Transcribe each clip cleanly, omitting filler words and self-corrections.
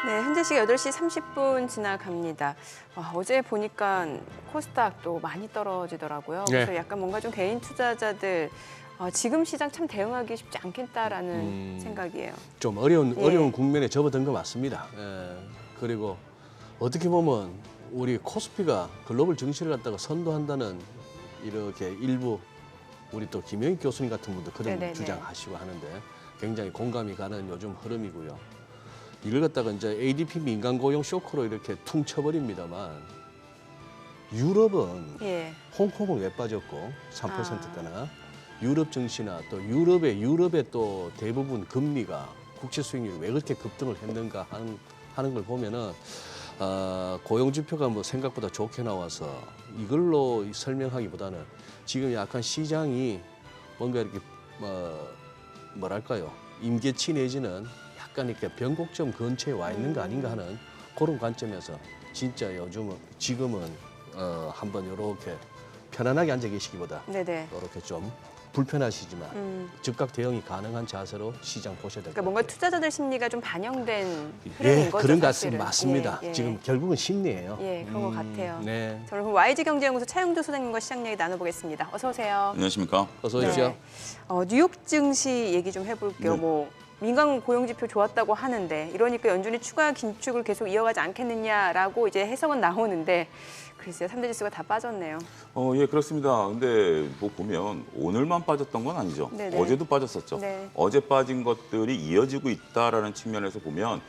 네, 현재 시각 8시 30분 지나갑니다. 어제 보니까 코스닥도 많이 떨어지더라고요. 네. 그래서 약간 뭔가 좀 개인 투자자들 지금 시장 참 대응하기 쉽지 않겠다라는 생각이에요. 좀 어려운 예. 국면에 접어든 것 같습니다. 그리고 어떻게 보면 우리 코스피가 글로벌 증시를 갖다가 선도한다는 이렇게 일부 우리 또 김영익 교수님 같은 분도 그런 네네네. 주장하시고 하는데 굉장히 공감이 가는 요즘 흐름이고요. 이걸 갖다가 이제 ADP 민간 고용 쇼크로 이렇게 퉁 쳐버립니다만 유럽은 예. 홍콩은 왜 빠졌고 3%대나 유럽 증시나 또 유럽의 또 대부분 금리가 국채 수익률이 왜 그렇게 급등을 했는가 하는 걸 보면은 고용 지표가 뭐 생각보다 좋게 나와서 이걸로 설명하기보다는 지금 약간 시장이 뭔가 이렇게 뭐랄까요 임계치 내지는 약간 이렇게 변곡점 근처에 와 있는 거 아닌가 하는 그런 관점에서 진짜 지금은 한번 이렇게 편안하게 앉아 계시기보다 네네. 이렇게 좀 불편하시지만 즉각 대응이 가능한 자세로 시장 보셔야 될 것 그러니까 같아요. 뭔가 투자자들 심리가 좀 반영된 흐름인 거죠, 그런 것 사실은. 같습니다. 맞습니다. 예, 예. 지금 결국은 심리예요. 예, 그런 것 같아요. 네. 저는 그럼 YG경제연구소 차영두 소장님과 시장 얘기 나눠보겠습니다. 어서 오세요. 안녕하십니까? 어서 오십시오. 네. 뉴욕 증시 얘기 좀 해볼게요. 네. 뭐 민간 고용 지표 좋았다고 하는데 이러니까 연준이 추가 긴축을 계속 이어가지 않겠느냐라고 이제 해석은 나오는데 글쎄요, 3대 지수가 다 빠졌네요. 예, 그렇습니다. 근데 뭐 보면 오늘만 빠졌던 건 아니죠. 네네. 어제도 빠졌었죠. 네. 어제 빠진 것들이 이어지고 있다라는 측면에서 보면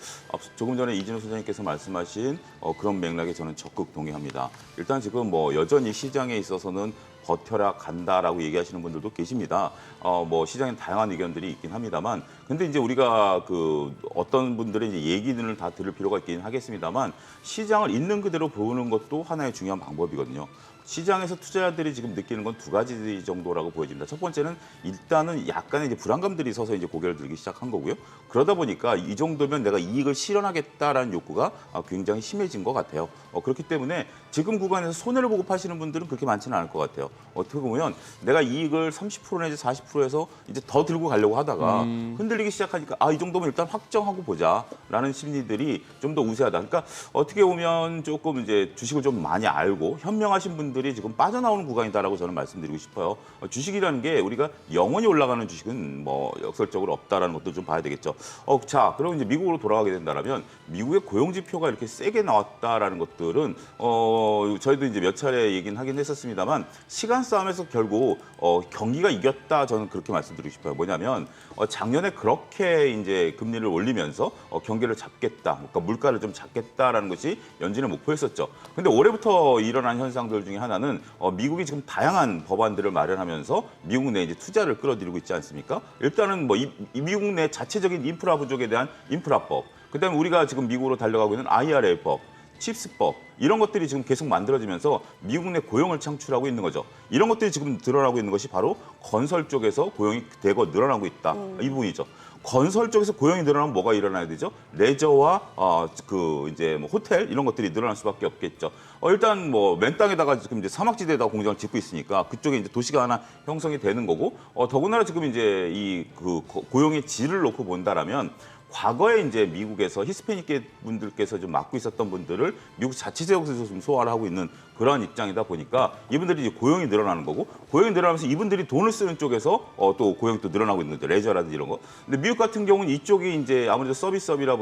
조금 전에 이진우 소장님께서 말씀하신 그런 맥락에 저는 적극 동의합니다. 일단 지금 뭐 여전히 시장에 있어서는 버텨라 간다라고 얘기하시는 분들도 계십니다. 뭐 시장에 다양한 의견들이 있긴 합니다만, 근데 이제 우리가 그 어떤 분들의 이제 얘기들을 다 들을 필요가 있긴 하겠습니다만, 시장을 있는 그대로 보는 것도 하나의 중요한 방법이거든요. 시장에서 투자자들이 지금 느끼는 건 두 가지 정도라고 보여집니다. 첫 번째는 일단은 약간의 이제 불안감들이 서서 이제 고개를 들기 시작한 거고요. 그러다 보니까 이 정도면 내가 이익을 실현하겠다라는 욕구가 굉장히 심해진 것 같아요. 그렇기 때문에 지금 구간에서 손해를 보고 파시는 분들은 그렇게 많지는 않을 것 같아요. 어떻게 보면 내가 이익을 30% 내지 40%에서 이제 더 들고 가려고 하다가 흔들리기 시작하니까 이 정도면 일단 확정하고 보자라는 심리들이 좀 더 우세하다. 그러니까 어떻게 보면 조금 이제 주식을 좀 많이 알고 현명하신 분들이 지금 빠져나오는 구간이다라고 저는 말씀드리고 싶어요. 주식이라는 게 우리가 영원히 올라가는 주식은 뭐 역설적으로 없다라는 것도 좀 봐야 되겠죠. 자, 그럼 이제 미국으로 돌아가게 된다면 미국의 고용 지표가 이렇게 세게 나왔다라는 것들은 저희도 이제 몇 차례 얘기는 하긴 했었습니다만 시간 싸움에서 결국 경기가 이겼다 저는 그렇게 말씀드리고 싶어요. 뭐냐면 작년에 그렇게 이제 금리를 올리면서 경기를 잡겠다, 그러니까 물가를 좀 잡겠다라는 것이 연준의 목표였었죠. 근데 올해부터 일어난 현상들 중에 하나는 미국이 지금 다양한 법안들을 마련하면서 미국 내 이제 투자를 끌어들이고 있지 않습니까? 일단은 뭐 이 미국 내 자체적인 인프라 부족에 대한 인프라법, 그다음에 우리가 지금 미국으로 달려가고 있는 IRA법, 칩스법 이런 것들이 지금 계속 만들어지면서 미국 내 고용을 창출하고 있는 거죠. 이런 것들이 지금 드러나고 있는 것이 바로 건설 쪽에서 고용이 대거 늘어나고 있다. 이 부분이죠. 건설 쪽에서 고용이 늘어나면 뭐가 일어나야 되죠? 레저와 이제 뭐 호텔 이런 것들이 늘어날 수밖에 없겠죠. 일단 뭐 맨 땅에다가 지금 이제 사막지대에다가 공장을 짓고 있으니까 그쪽에 이제 도시가 하나 형성이 되는 거고, 더군다나 지금 이제 이 그 고용의 질을 놓고 본다라면. 과거에 이제 미국에서 히스패닉 분들께서 좀 맡고 있었던 분들을 미국 자체 지역에서 좀 소화를 하고 있는 그러한 입장이다 보니까 이분들이 이제 고용이 늘어나는 거고, 고용이 늘어나면서 이분들이 돈을 쓰는 쪽에서 또 고용이 또 늘어나고 있는 거죠. 레저라든지 이런 거. 근데 미국 같은 경우는 이쪽이 이제 아무래도 서비스업이다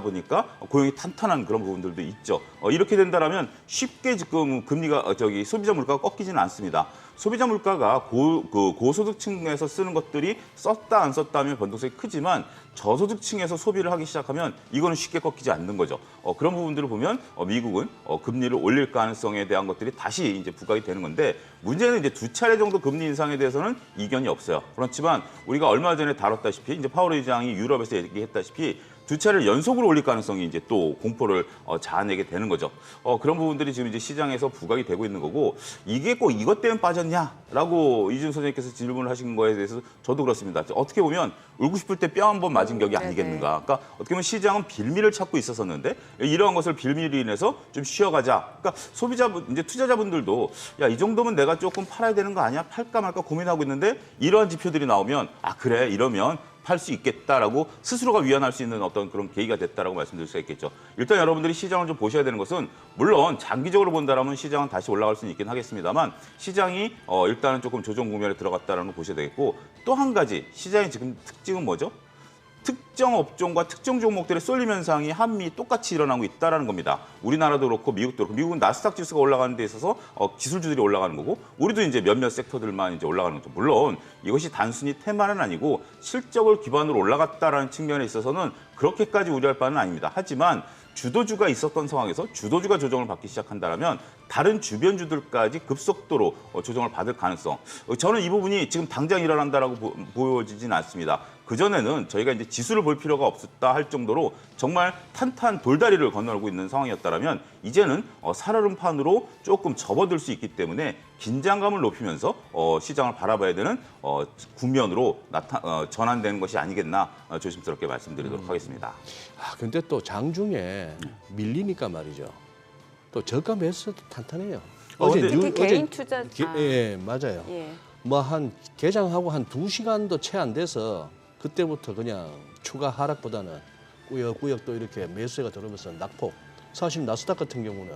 보니까 고용이 탄탄한 그런 부분들도 있죠. 이렇게 된다라면 쉽게 지금 금리가 소비자 물가가 꺾이지는 않습니다. 소비자 물가가 고소득층에서 쓰는 것들이 썼다 안 썼다 하면 변동성이 크지만 저소득층에서 소비를 하기 시작하면 이거는 쉽게 꺾이지 않는 거죠. 그런 부분들을 보면 미국은 금리를 올릴 가능성에 대한 것들이 다시 이제 부각이 되는 건데, 문제는 이제 두 차례 정도 금리 인상에 대해서는 이견이 없어요. 그렇지만 우리가 얼마 전에 다뤘다시피 이제 파월 의장이 유럽에서 얘기했다시피 두 차례를 연속으로 올릴 가능성이 이제 또 공포를 자아내게 되는 거죠. 그런 부분들이 지금 이제 시장에서 부각이 되고 있는 거고, 이게 꼭 이것 때문에 빠졌냐라고 이준 선생님께서 질문을 하신 거에 대해서 저도 그렇습니다. 어떻게 보면 울고 싶을 때 뼈 한 번 맞은 격이 아니겠는가. 그러니까 어떻게 보면 시장은 빌미를 찾고 있었었는데 이러한 것을 빌미로 인해서 좀 쉬어가자. 그러니까 이제 투자자분들도 야, 이 정도면 내가 조금 팔아야 되는 거 아니야? 팔까 말까 고민하고 있는데 이러한 지표들이 나오면 그래 이러면 팔 수 있겠다라고 스스로가 위안할 수 있는 어떤 그런 계기가 됐다라고 말씀드릴 수가 있겠죠. 일단 여러분들이 시장을 좀 보셔야 되는 것은 물론 장기적으로 본다라면 시장은 다시 올라갈 수는 있긴 하겠습니다만 시장이 일단은 조금 조정 국면에 들어갔다라는 걸 보셔야 되겠고 또 한 가지 시장의 지금 특징은 뭐죠? 특정 업종과 특정 종목들의 쏠림 현상이 한미 똑같이 일어나고 있다는 겁니다. 우리나라도 그렇고 미국도 그렇고 미국은 나스닥 지수가 올라가는 데 있어서 기술주들이 올라가는 거고 우리도 이제 몇몇 섹터들만 이제 올라가는 거죠. 물론 이것이 단순히 테마는 아니고 실적을 기반으로 올라갔다라는 측면에 있어서는 그렇게까지 우려할 바는 아닙니다. 하지만 주도주가 있었던 상황에서 주도주가 조정을 받기 시작한다면 다른 주변주들까지 급속도로 조정을 받을 가능성. 저는 이 부분이 지금 당장 일어난다라고 보여지진 않습니다. 그전에는 저희가 이제 지수를 볼 필요가 없었다 할 정도로 정말 탄탄 돌다리를 건너고 있는 상황이었다면 이제는 살얼음판으로 조금 접어들 수 있기 때문에 긴장감을 높이면서 시장을 바라봐야 되는 국면으로 전환되는 것이 아니겠나 조심스럽게 말씀드리도록 하겠습니다. 근데 또 장중에 밀리니까 말이죠. 또 저가 매수도 탄탄해요. 특히 개인 투자. 예, 맞아요. 예. 뭐 한 개장하고 한 2시간도 채 안 돼서 그때부터 그냥 추가 하락보다는 꾸역꾸역 또 이렇게 매수세가 들어오면서 낙폭. 사실 나스닥 같은 경우는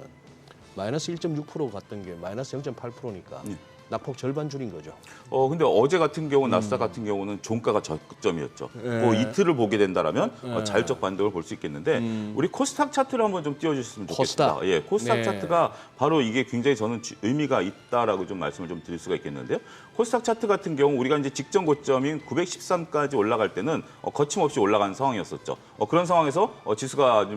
마이너스 1.6% 갔던 게 마이너스 0.8%니까 낙폭 절반 줄인 거죠. 근데 어제 같은 경우 나스닥 같은 경우는 종가가 저점이었죠. 뭐 이틀을 보게 된다라면 자율적 반등을 볼 수 있겠는데 우리 코스닥 차트를 한번 좀 띄워주셨으면 좋겠습니다. 코스닥. 예, 코스닥 네. 차트가 바로 이게 굉장히 저는 의미가 있다라고 좀 말씀을 좀 드릴 수가 있겠는데요. 코스닥 차트 같은 경우 우리가 이제 직전 고점인 913까지 올라갈 때는 거침없이 올라간 상황이었었죠. 그런 상황에서 지수가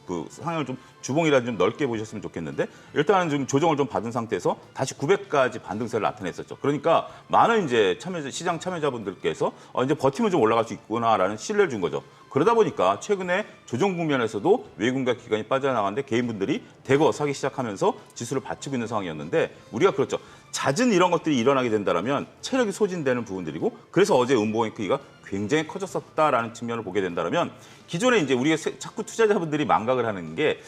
그 상향을 좀 주봉이라도 좀 넓게 보셨으면 좋겠는데 일단은 좀 조정을 좀 받은 상태에서 다시 900까지 반등세를 나타냈었죠. 그러니까 많은 이제 시장 참여자분들께서 이제 버티면 좀 올라갈 수 있구나라는 신뢰를 준 거죠. 그러다 보니까 최근에 조정 국면에서도 외국인과 기관이 빠져나가는데 개인분들이 대거 사기 시작하면서 지수를 받치고 있는 상황이었는데 우리가 그렇죠. 잦은 이런 것들이 일어나게 된다면 체력이 소진되는 부분들이고 그래서 어제 음봉의 크기가 굉장히 커졌었다라는 측면을 보게 된다면 기존에 이제 우리가 자꾸 투자자분들이 망각을 하는 게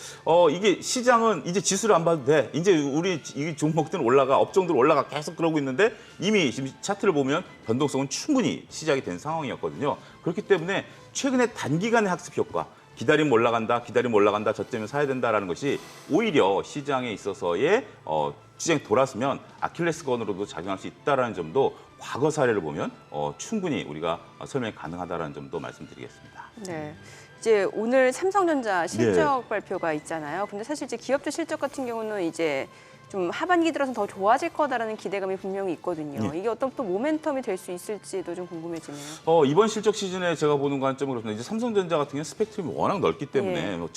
이게 시장은 이제 지수를 안 봐도 돼. 이제 우리 이 종목들은 올라가 업종들 올라가 계속 그러고 있는데 이미 지금 차트를 보면 변동성은 충분히 시작이 된 상황이었거든요. 그렇기 때문에 최근에 단기간의 학습 효과 기다리면 올라간다, 저점에 사야 된다라는 것이 오히려 시장에 있어서의 시장이 돌았으면 아킬레스건으로도 작용할 수 있다라는 점도 과거 사례를 보면 충분히 우리가 설명이 가능하다라는 점도 말씀드리겠습니다. 네. 이제 오늘 삼성전자 실적 발표가 있잖아요. 근데 사실 이제 기업주 실적 같은 경우는 이제 좀 하반기 들어서 더 좋아질 거다라는 기대감이 분명히 있거든요. 이게 어떤 또 모멘텀이 될 수 있을지도 좀 궁금해지네요. 이번 실적 시즌에 제가 보는 관점은 그렇습니다. 이제 삼성전자 같은 경우는 스펙트럼이 워낙 넓기 때문에 뭐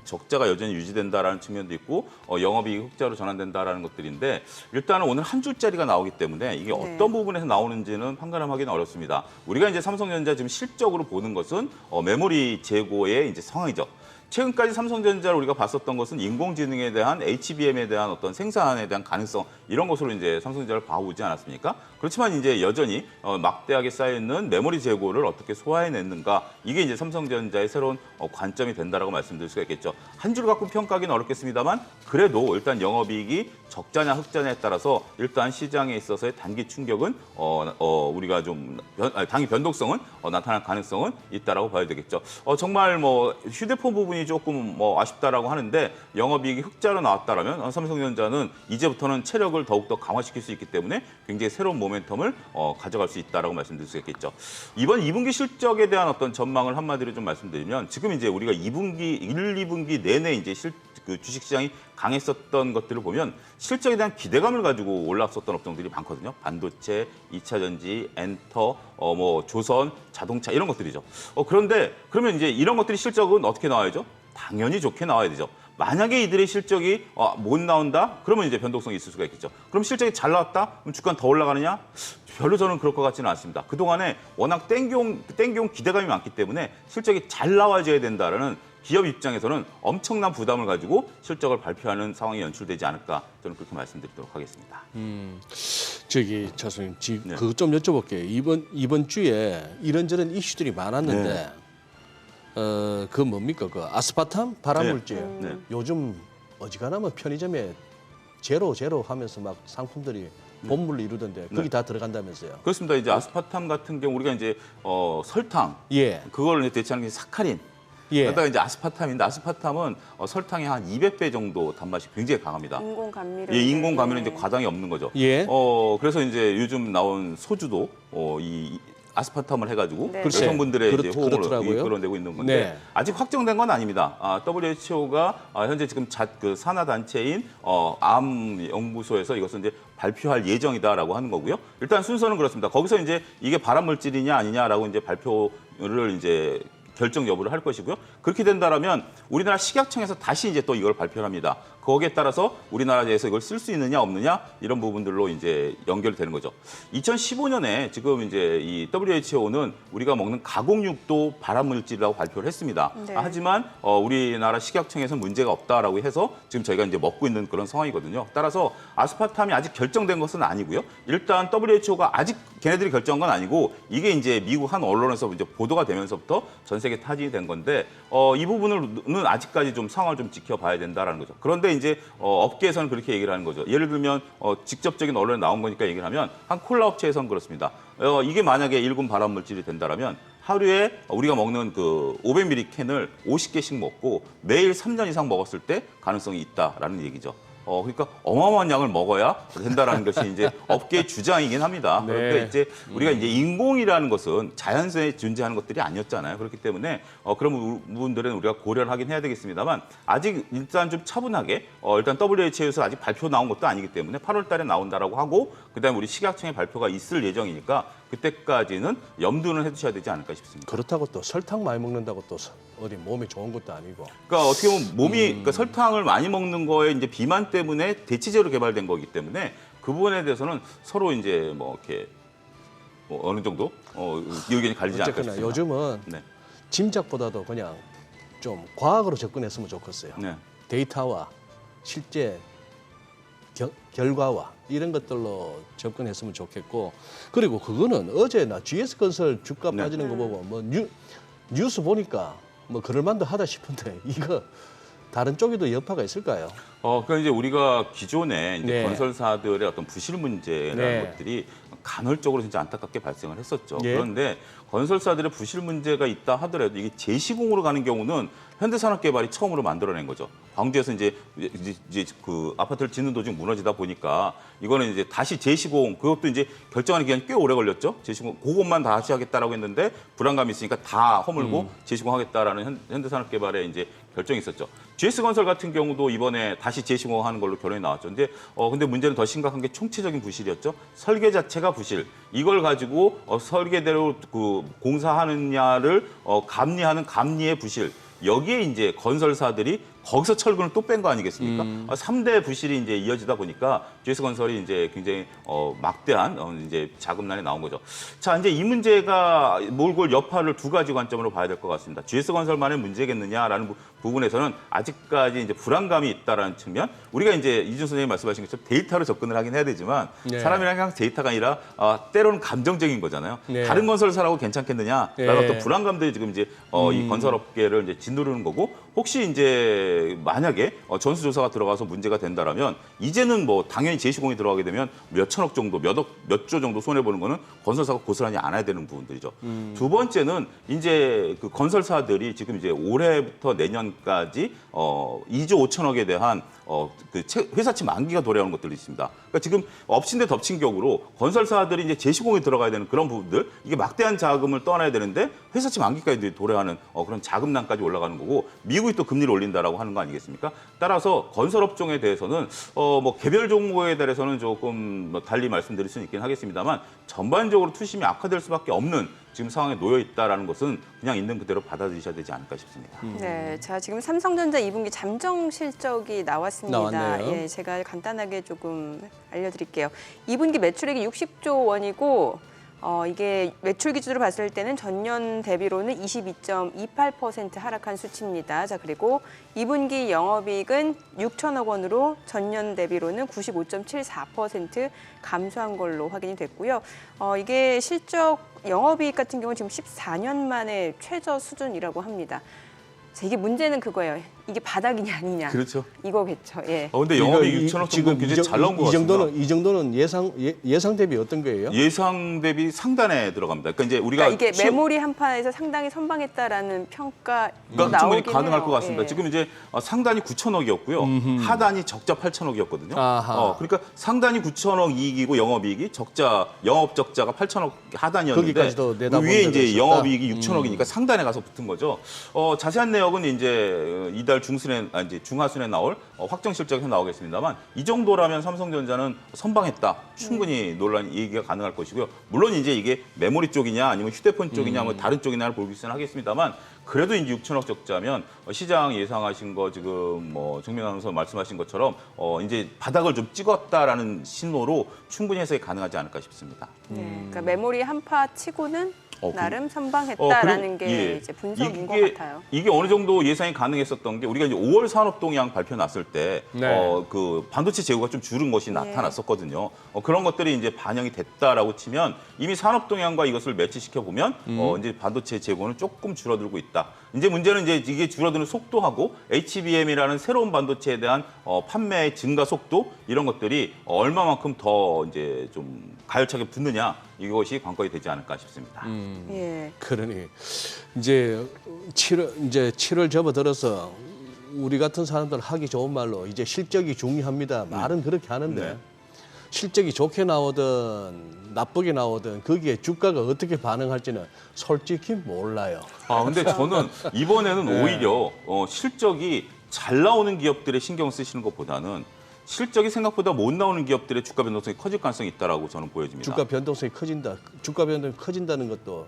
적자가 여전히 유지된다라는 측면도 있고 영업이익 흑자로 전환된다라는 것들인데 일단은 오늘 한 줄짜리가 나오기 때문에 이게 어떤 부분에서 나오는지는 판가름하기는 어렵습니다. 우리가 이제 삼성전자 지금 실적으로 보는 것은 메모리 재고의 이제 상황이죠. 최근까지 삼성전자를 우리가 봤었던 것은 인공지능에 대한 HBM에 대한 어떤 생산에 대한 가능성 이런 것으로 이제 삼성전자를 봐오지 않았습니까? 그렇지만 이제 여전히 막대하게 쌓여 있는 메모리 재고를 어떻게 소화해냈는가 이게 이제 삼성전자의 새로운 관점이 된다라고 말씀드릴 수가 있겠죠. 한 줄 갖고 평가하기는 어렵겠습니다만 그래도 일단 영업이익이 적자냐 흑자냐에 따라서 일단 시장에 있어서의 단기 충격은 우리가 좀 단기 변동성은 나타날 가능성은 있다라고 봐야 되겠죠. 정말 뭐 휴대폰 부분이 조금 뭐 아쉽다라고 하는데 영업이익이 흑자로 나왔다라면 삼성전자는 이제부터는 체력을 더욱더 강화시킬 수 있기 때문에 굉장히 새로운 모멘텀을 가져갈 수 있다라고 말씀드릴 수 있겠죠. 이번 2분기 실적에 대한 어떤 전망을 한마디로 좀 말씀드리면 지금 이제 우리가 2분기, 1, 2분기 내내 이제 그 주식시장이 강했었던 것들을 보면 실적에 대한 기대감을 가지고 올랐었던 업종들이 많거든요. 반도체, 2차 전지, 엔터, 뭐 조선, 자동차 이런 것들이죠. 그런데 그러면 이제 이런 것들이 실적은 어떻게 나와야죠? 당연히 좋게 나와야 되죠. 만약에 이들의 실적이 못 나온다? 그러면 이제 변동성이 있을 수가 있겠죠. 그럼 실적이 잘 나왔다? 그럼 주가는 더 올라가느냐? 별로 저는 그럴 것 같지는 않습니다. 그동안에 워낙 땡겨온 기대감이 많기 때문에 실적이 잘 나와줘야 된다라는 기업 입장에서는 엄청난 부담을 가지고 실적을 발표하는 상황이 연출되지 않을까 저는 그렇게 말씀드리도록 하겠습니다. 저기 차수님 그거 좀 여쭤볼게요. 이번 주에 이런저런 이슈들이 많았는데 그 뭡니까 그 아스파탐 발암물질 요즘 어지간하면 편의점에 제로 하면서 막 상품들이 본물로 이루던데 거기 다 들어간다면서요? 그렇습니다. 이제 아스파탐 같은 경우 우리가 이제 설탕 예. 그걸 이제 대체하는 게 사카린. 예. 그러다가 이제 아스파탐인데 아스파탐은 설탕의 한 200배 정도 단맛이 굉장히 강합니다. 인공 감미료. 예, 인공 감미는 이제 과당이 없는 거죠. 예. 그래서 이제 요즘 나온 소주도 이 아스파탐을 해가지고 네. 글쎄, 여성분들의 이제 호응을 그렇더라고요. 이끌어내고 있는 건데 네. 아직 확정된 건 아닙니다. WHO가 현재 지금 그 산하 단체인 암 연구소에서 이것을 이제 발표할 예정이다라고 하는 거고요. 일단 순서는 그렇습니다. 거기서 이제 이게 발암 물질이냐 아니냐라고 이제 발표를 이제 결정 여부를 할 것이고요. 그렇게 된다라면 우리나라 식약청에서 다시 이제 또 이걸 발표를 합니다. 거기에 따라서 우리나라에서 이걸 쓸 수 있느냐 없느냐 이런 부분들로 이제 연결되는 거죠. 2015년에 지금 이제 이 WHO는 우리가 먹는 가공육도 발암물질이라고 발표를 했습니다. 네. 하지만 우리나라 식약청에서 문제가 없다라고 해서 지금 저희가 이제 먹고 있는 그런 상황이거든요. 따라서 아스파탐이 아직 결정된 것은 아니고요. 일단 WHO가 아직 걔네들이 결정한 건 아니고 이게 이제 미국 한 언론에서 이제 보도가 되면서부터 전 세계 타진이 된 건데 이 부분은 아직까지 좀 상황을 좀 지켜봐야 된다라는 거죠. 그런데 이제 업계에서는 그렇게 얘기를 하는 거죠. 예를 들면 직접적인 언론에 나온 거니까 얘기를 하면 한 콜라 업체에서는 그렇습니다. 이게 만약에 1군 발암 물질이 된다라면 하루에 우리가 먹는 그 500ml 캔을 50개씩 먹고 매일 3년 이상 먹었을 때 가능성이 있다라는 얘기죠. 그러니까 어마어마한 양을 먹어야 된다라는 것이 이제 업계의 주장이긴 합니다. 네. 그런데 이제 우리가 이제 인공이라는 것은 자연스레 존재하는 것들이 아니었잖아요. 그렇기 때문에 그런 부분들은 우리가 고려를 하긴 해야 되겠습니다만 아직 일단 좀 차분하게 일단 WHO에서 아직 발표 나온 것도 아니기 때문에 8월 달에 나온다라고 하고 그다음에 우리 식약청의 발표가 있을 예정이니까 그때까지는 염두는 해두셔야 되지 않을까 싶습니다. 그렇다고 또 설탕 많이 먹는다고 또 어디 몸에 좋은 것도 아니고. 그러니까 어떻게 보면 몸이 그러니까 설탕을 많이 먹는 거에 이제 비만 때문에 대체제로 개발된 거기 때문에 그 부분에 대해서는 서로 이제 뭐 이렇게 뭐 어느 정도 의견이 갈리지 않을까 어쨌거나 싶습니다. 요즘은 네. 짐작보다도 그냥 좀 과학으로 접근했으면 좋겠어요. 네. 데이터와 실제 결과와 이런 것들로 접근했으면 좋겠고 그리고 그거는 어제 나 GS건설 주가 네. 빠지는 거 보고 뭐 뉴스 보니까 뭐 그럴만도 하다 싶은데 이거 다른 쪽에도 여파가 있을까요? 그러니까 이제 우리가 기존에 이제 네. 건설사들의 어떤 부실 문제라는 네. 것들이 간헐적으로 진짜 안타깝게 발생을 했었죠. 예. 그런데 건설사들의 부실 문제가 있다 하더라도 이게 재시공으로 가는 경우는 현대산업개발이 처음으로 만들어낸 거죠. 광주에서 이제 그 아파트를 짓는 도중 무너지다 보니까 이거는 이제 다시 재시공 그것도 이제 결정하는 기간이 꽤 오래 걸렸죠. 재시공 그것만 다시 하겠다라고 했는데 불안감이 있으니까 다 허물고 재시공하겠다라는 현대산업개발의 이제 결정이 있었죠. GS건설 같은 경우도 이번에 다시 재시공하는 걸로 결론이 나왔죠. 근데 문제는 더 심각한 게 총체적인 부실이었죠. 설계 자체가 부실. 이걸 가지고 설계대로 그 공사하느냐를 감리하는 감리의 부실. 여기에 이제 건설사들이 거기서 철근을 또 뺀 거 아니겠습니까? 3대 부실이 이제 이어지다 보니까 GS건설이 이제 굉장히 막대한 이제 자금난에 나온 거죠. 자, 이제 이 문제가 몰고 올 여파를 두 가지 관점으로 봐야 될 것 같습니다. GS건설만의 문제겠느냐라는 부분에서는 아직까지 이제 불안감이 있다라는 측면. 우리가 이제 이준 선생님이 말씀하신 것처럼 데이터로 접근을 하긴 해야 되지만 네. 사람이란 게 항상 데이터가 아니라 때로는 감정적인 거잖아요. 네. 다른 건설사라고 괜찮겠느냐라는 네. 어떤 불안감들이 지금 이제 이 건설업계를 이제 짓누르는 거고 혹시 이제 만약에 전수조사가 들어가서 문제가 된다라면 이제는 뭐 당연히 재시공이 들어가게 되면 몇 천억 정도, 몇 조 정도 손해 보는 거는 건설사가 고스란히 안아야 되는 부분들이죠. 두 번째는 이제 그 건설사들이 지금 이제 올해부터 내년까지 2조 5천억에 대한 그 회사채 만기가 도래하는 것들이 있습니다. 그러니까 지금 엎친 데 덮친 격으로 건설사들이 이제 재시공에 들어가야 되는 그런 부분들 이게 막대한 자금을 떠나야 되는데 회사채 만기까지 도래하는 그런 자금난까지 올라가는 거고 미국이 또 금리를 올린다라고 하는 거 아니겠습니까? 따라서 건설업종에 대해서는 뭐 개별 종목에 대해서는 조금 뭐 달리 말씀드릴 수는 있긴 하겠습니다만 전반적으로 투심이 악화될 수밖에 없는 지금 상황에 놓여 있다라는 것은 그냥 있는 그대로 받아들이셔야 되지 않을까 싶습니다. 네, 자 지금 삼성전자 2분기 잠정 실적이 나왔습니다. 나왔네요. 예, 제가 간단하게 조금 알려드릴게요. 2분기 매출액이 60조 원이고 이게 매출 기준으로 봤을 때는 전년 대비로는 22.28% 하락한 수치입니다. 자 그리고 2분기 영업이익은 6천억 원으로 전년 대비로는 95.74% 감소한 걸로 확인이 됐고요. 이게 실적 영업이익 같은 경우는 지금 14년 만에 최저 수준이라고 합니다. 자, 이게 문제는 그거예요. 이게 바닥이냐 아니냐. 그렇죠. 이거겠죠. 예. 근데 영업이익 6천억 정도 굉장히 잘 나온 것 같습니다. 이 정도는 예상 대비 어떤 거예요? 예상 대비 상단에 들어갑니다. 그러니까 이제 우리가 이게 메모리 한파에서 상당히 선방했다라는 평가 그러니까 충분히 나오긴 가능할 해요. 것 같습니다. 예. 지금 이제 상단이 9천억이었고요. 하단이 적자 8천억이었거든요. 그러니까 상단이 9천억 이익이고 영업이익이 영업 적자가 8천억 하단이었는데 거기까지도 내다본 위에 데가 이제 있었다? 영업이익이 6천억이니까 상단에 가서 붙은 거죠. 자세한 내역은 이제 이달 이제 중하순에 나올 확정 실적에 나오겠습니다만 이 정도라면 삼성전자는 선방했다. 충분히 논란 얘기가 가능할 것이고요. 물론 이제 이게 메모리 쪽이냐 아니면 휴대폰 쪽이냐 뭐 다른 쪽이냐를 보기는 하겠습니다만 그래도 이제 6천억 적자면 시장 예상하신 거 지금 뭐 정민 아나운서 말씀하신 것처럼 이제 바닥을 좀 찍었다라는 신호로 충분히 해석이 가능하지 않을까 싶습니다. 그러니까 메모리 한파 치고는 나름 선방했다라는 게 예. 이제 분석인 것 같아요. 이게 어느 정도 예상이 가능했었던 게 우리가 이제 5월 산업동향 발표 났을 때 그 반도체 재고가 좀 줄은 것이 나타났었거든요. 그런 것들이 이제 반영이 됐다라고 치면 이미 산업동향과 이것을 매치시켜 보면 이제 반도체 재고는 조금 줄어들고 있다. 이제 문제는 이제 이게 줄어드는 속도하고 HBM이라는 새로운 반도체에 대한 판매 증가 속도 이런 것들이 얼마만큼 더 이제 좀 가열차게 붙느냐 이것이 관건이 되지 않을까 싶습니다. 예. 그러니 이제 7월 접어들어서 우리 같은 사람들 하기 좋은 말로 이제 실적이 중요합니다. 말은 그렇게 하는데 네. 실적이 좋게 나오든 나쁘게 나오든 거기에 주가가 어떻게 반응할지는 솔직히 몰라요. 근데 저는 이번에는 오히려 실적이 잘 나오는 기업들의 신경 쓰시는 것보다는 실적이 생각보다 못 나오는 기업들의 주가 변동성이 커질 가능성이 있다라고 저는 보여집니다. 주가 변동성이 커진다. 주가 변동이 커진다는 것도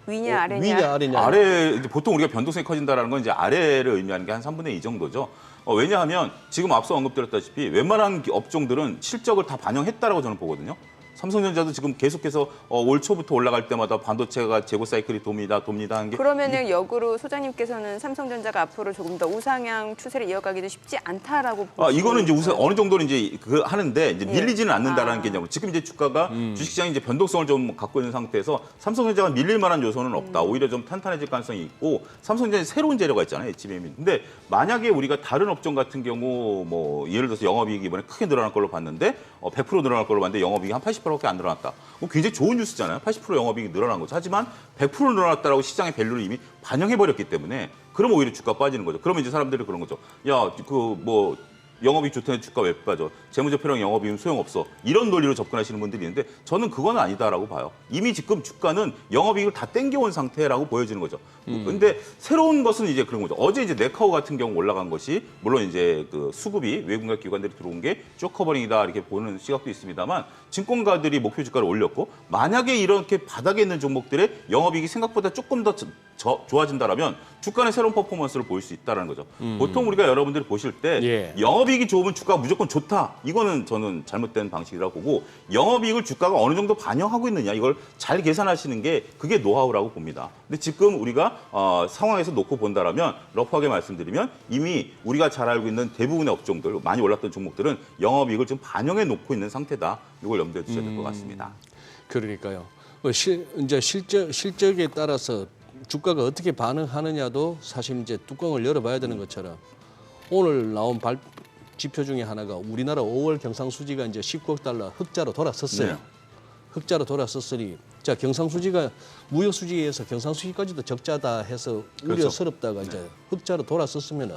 위냐 아래냐. 위냐 아래냐. 아래 이제 보통 우리가 변동성이 커진다라는 건 이제 아래를 의미하는 게 한 3분의 2 정도죠. 왜냐하면 지금 앞서 언급드렸다시피 웬만한 업종들은 실적을 다 반영했다라고 저는 보거든요. 삼성전자도 지금 계속해서 올 초부터 올라갈 때마다 반도체가 재고 사이클이 돕니다 하는 게 그러면은 역으로 소장님께서는 삼성전자가 앞으로 조금 더 우상향 추세를 이어가기도 쉽지 않다라고 보시는 이거는 이제 어느 정도는 이제 하는데 이제 밀리지는 않는다라는 아. 개념으로 지금 이제 주가가 주식시장이 이제 변동성을 좀 갖고 있는 상태에서 삼성전자가 밀릴 만한 요소는 없다. 오히려 좀 탄탄해질 가능성이 있고 삼성전자에 새로운 재료가 있잖아요. HBM이. 근데 만약에 우리가 다른 업종 같은 경우 뭐 예를 들어서 영업이익이 이번에 크게 늘어날 걸로 봤는데 100% 늘어날 걸로 봤는데 영업이익이 한 80%밖에 안 늘어났다. 굉장히 좋은 뉴스잖아요. 80% 영업이익이 늘어난 거죠. 하지만 100% 늘어났다라고 시장의 밸류를 이미 반영해버렸기 때문에 그러면 오히려 주가 빠지는 거죠. 그러면 이제 사람들이 그런 거죠. 야, 영업이익 좋다는 주가 왜 빠져? 재무제표랑 영업이익은 소용없어. 이런 논리로 접근하시는 분들이 있는데 저는 그건 아니다라고 봐요. 이미 지금 주가는 영업이익을 다 땡겨온 상태라고 보여지는 거죠. 근데 새로운 것은 이제 그런 거죠. 어제 이제 네카오 같은 경우 올라간 것이 물론 이제 그 수급이 외국인과 기관들이 들어온 게 쇼커버링이다 이렇게 보는 시각도 있습니다만 증권가들이 목표 주가를 올렸고 만약에 이렇게 바닥에 있는 종목들의 영업이익이 생각보다 조금 더 좋아진다라면 주가는 새로운 퍼포먼스를 보일 수 있다는 거죠. 보통 우리가 여러분들이 보실 때 영업이익이 좋으면 주가가 무조건 좋다. 이거는 저는 잘못된 방식이라고 보고 영업이익을 주가가 어느 정도 반영하고 있느냐 이걸 잘 계산하시는 게 그게 노하우라고 봅니다. 근데 지금 우리가 상황에서 놓고 본다라면 러프하게 말씀드리면 이미 우리가 잘 알고 있는 대부분의 업종들 많이 올랐던 종목들은 영업이익을 좀 반영해 놓고 있는 상태다. 이걸 염두에 두셔야 될 것 같습니다. 그러니까요. 이제 실적에 따라서 주가가 어떻게 반응하느냐도 사실 이제 뚜껑을 열어봐야 되는 것처럼 오늘 나온 지표 중에 하나가 우리나라 5월 경상수지가 이제 19억 달러 흑자로 돌아섰어요. 네. 흑자로 돌아섰으니 자 경상수지가 무역수지에서 경상수지까지도 적자다 해서 그렇죠. 우려스럽다가 이제 흑자로 돌아섰으면은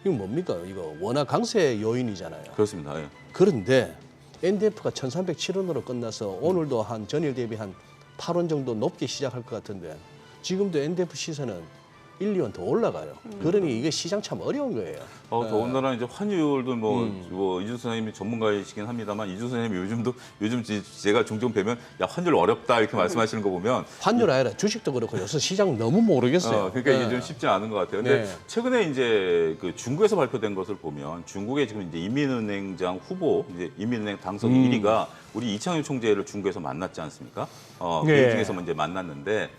이거 뭡니까? 이거 워낙 강세 요인이잖아요. 그렇습니다. 예. 그런데 NDF가 1,307원으로 끝나서 오늘도 한 전일 대비 한 8원 정도 높게 시작할 것 같은데 지금도 NDF 시세는 1, 2원 더 올라가요. 그러니 이게 시장 참 어려운 거예요. 더군다나 이제 환율도 뭐 이준수 선생님이 전문가이시긴 합니다만 이준수 선생님이 요즘 제가 종종 뵈면 야 환율 어렵다 이렇게 말씀하시는 거 보면 환율 아니라 주식도 그렇고 요새 시장 너무 모르겠어요. 그러니까 이게 좀 쉽지 않은 것 같아요. 근데 네. 최근에 이제 그 중국에서 발표된 것을 보면 중국의 지금 이제 인민은행장 후보 이제 인민은행 당선 1위가 우리 이창용 총재를 중국에서 만났지 않습니까? 네. 베이징에서 이제 만났는데.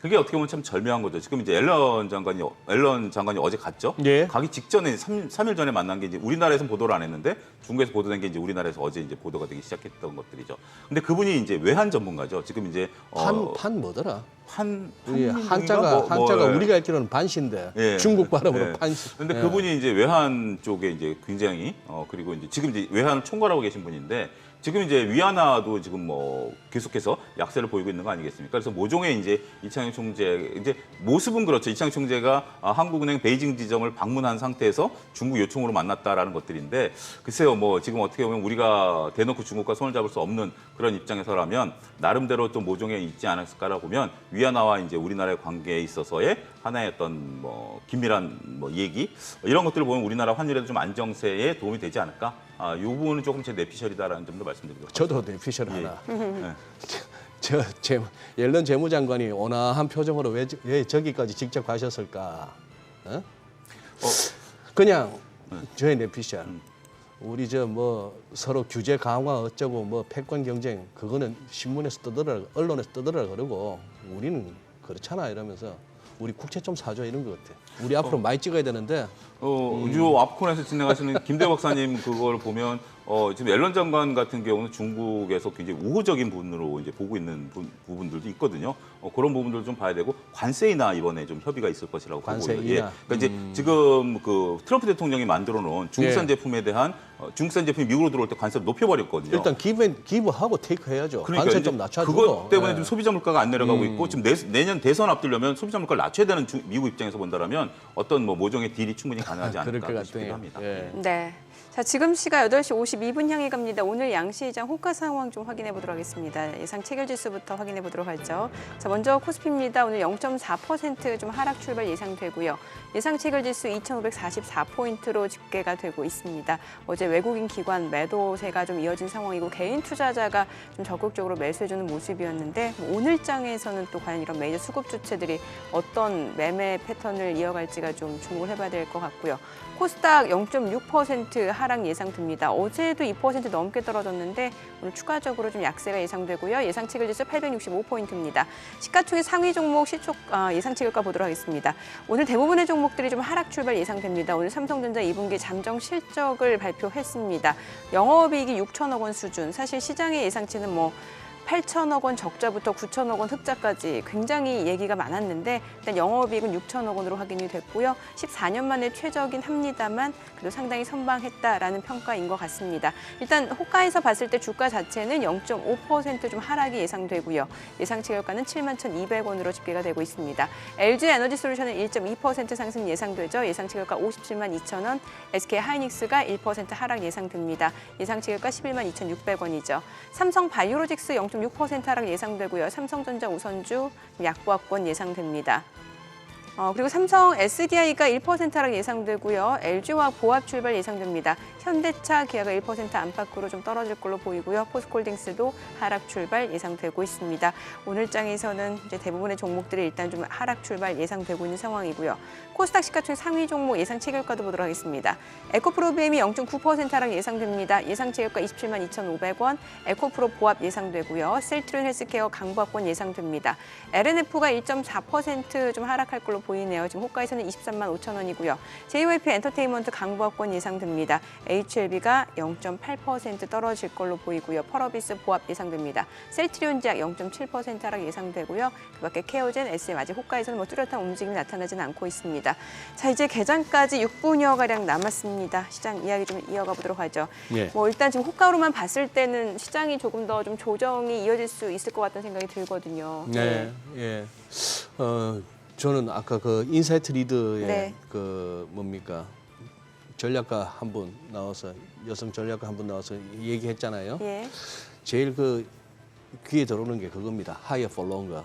그게 어떻게 보면 참 절묘한 거죠. 지금 이제 앨런 장관이 어제 갔죠. 예. 가기 직전에 3일 전에 만난 게 이제 우리나라에서는 보도를 안 했는데 중국에서 보도된 게 이제 우리나라에서 어제 이제 보도가 되기 시작했던 것들이죠. 근데 그분이 이제 외환 전문가죠. 지금 이제 판 뭐더라? 판 예, 한자가 예. 우리가 알기로는 반신데 예. 중국 발음으로 예. 판신. 근데 예. 그분이 이제 외환 쪽에 이제 굉장히 그리고 이제 지금 이제 외환을 총괄하고 계신 분인데 지금 이제 위안화도 지금 뭐 계속해서 약세를 보이고 있는 거 아니겠습니까? 그래서 모종의 이제 이창용 총재 이제 모습은 그렇죠. 이창용 총재가 한국은행 베이징 지점을 방문한 상태에서 중국 요청으로 만났다라는 것들인데 글쎄요, 뭐 지금 어떻게 보면 우리가 대놓고 중국과 손을 잡을 수 없는 그런 입장에서라면 나름대로 또 모종에 있지 않았을까라고 보면 위안화와 이제 우리나라의 관계에 있어서의 하나의 어떤 뭐 긴밀한 뭐 얘기 이런 것들을 보면 우리나라 환율에도 좀 안정세에 도움이 되지 않을까? 이 부분은 조금 제 내피셜이다라는 점도 말씀드리도록 저도 내피셜 예. 하나. 예. 옐런 재무장관이 온화한 표정으로 왜 저기까지 직접 가셨을까? 어? 그냥 저의 내피셜. 우리 저 뭐 서로 규제 강화 어쩌고 뭐 패권 경쟁 그거는 신문에서 떠들어라 언론에서 떠들어라 그러고 우리는 그렇잖아 이러면서 우리 국채 좀 사줘 이런 것 같아. 우리 앞으로 많이 찍어야 되는데. 요 앞콘에서 진행하시는 김대 박사님 그걸 보면 지금 앨런 장관 같은 경우는 중국에서 굉장히 우호적인 분으로 이제 보고 있는 부분들도 있거든요. 그런 부분들을 좀 봐야 되고 관세이나 이번에 좀 협의가 있을 것이라고 보고요. 관세이나. 그러니까 이제 지금 그 트럼프 대통령이 만들어놓은 중국산 예. 제품에 대한 중국산 제품이 미국으로 들어올 때 관세를 높여버렸거든요. 일단 기부하고 테이크 해야죠. 그러니까 관세 이제 좀 낮춰주고. 그것 때문에 예. 좀 소비자 물가가 안 내려가고 있고 지금 내년 대선 앞두려면 소비자 물가를 낮춰야 되는 미국 입장에서 본다라면 어떤 뭐 모종의 딜이 충분히 가능하지 그럴 않을까 것 싶기도 같아요. 합니다. 예. 네. 자, 지금 시각 8시 52분 향해 갑니다. 오늘 양시장 호가 상황 좀 확인해 보도록 하겠습니다. 예상 체결 지수부터 확인해 보도록 하죠. 자, 먼저 코스피입니다. 오늘 0.4% 좀 하락 출발 예상되고요. 예상 체결 지수 2,544포인트로 집계가 되고 있습니다. 어제 외국인 기관 매도세가 좀 이어진 상황이고 개인 투자자가 좀 적극적으로 매수해주는 모습이었는데 오늘장에서는 또 과연 이런 메이저 수급 주체들이 어떤 매매 패턴을 이어갈지가 좀 주목을 해봐야 될 것 같고요. 코스닥 0.6% 하락 예상됩니다. 어제도 2% 넘게 떨어졌는데 오늘 추가적으로 좀 약세가 예상되고요. 예상 체결지수 865포인트입니다. 시가총액 상위 종목 예상 체결가 보도록 하겠습니다. 오늘 대부분의 종목들이 좀 하락 출발 예상됩니다. 오늘 삼성전자 2분기 잠정 실적을 발표했습니다. 영업이익이 6천억 원 수준. 사실 시장의 예상치는 뭐 8천억 원 적자부터 9천억 원 흑자까지 굉장히 얘기가 많았는데 일단 영업이익은 6천억 원으로 확인이 됐고요. 14년 만에 최적인 합니다만 그래도 상당히 선방했다라는 평가인 것 같습니다. 일단 호가에서 봤을 때 주가 자체는 0.5% 좀 하락이 예상되고요. 예상 체결가는 71,200원으로 집계가 되고 있습니다. LG 에너지솔루션은 1.2% 상승 예상되죠. 예상 체결가 57만 2천 원. SK 하이닉스가 1% 하락 예상됩니다. 예상 체결가 11만 2,600원이죠. 삼성 바이오로직스 0.6% 하락 예상되고요. 삼성전자 우선주 약보합권 예상됩니다. 그리고 삼성 SDI가 1% 하락 예상되고요. LG와 보합 출발 예상됩니다. 현대차, 기아가 1% 안팎으로 좀 떨어질 걸로 보이고요. 포스코홀딩스도 하락 출발 예상되고 있습니다. 오늘 장에서는 이제 대부분의 종목들이 일단 좀 하락 출발 예상되고 있는 상황이고요. 코스닥 시가총액 상위 종목 예상 체결가도 보도록 하겠습니다. 에코프로비엠이 0.9% 하락 예상됩니다. 예상 체결가 27만 2,500원. 에코프로 보합 예상되고요. 셀트리온 헬스케어 강보합권 예상됩니다. LNF가 1.4% 좀 하락할 걸로 보이네요. 지금 호가에서는 23만 5천 원이고요. JYP 엔터테인먼트 강보합권 예상됩니다. HLB가 0.8% 떨어질 걸로 보이고요. 펄어비스 보합 예상됩니다. 셀트리온 제약 0.7% 하락 예상되고요. 그밖에 케어젠, SM 아직 호가에서는 뭐 뚜렷한 움직임이 나타나지는 않고 있습니다. 자, 이제 개장까지 6분여 가량 남았습니다. 시장 이야기 좀 이어가 보도록 하죠. 예. 뭐 일단 지금 호가로만 봤을 때는 시장이 조금 더 좀 조정이 이어질 수 있을 것 같다는 생각이 들거든요. 네, 예. 저는 아까 그 인사이트 리드의 네. 그 뭡니까 전략가 한 분 나와서 여성 전략가 한 분 나와서 얘기했잖아요. 예. 제일 그 귀에 들어오는 게 그겁니다. Higher for longer.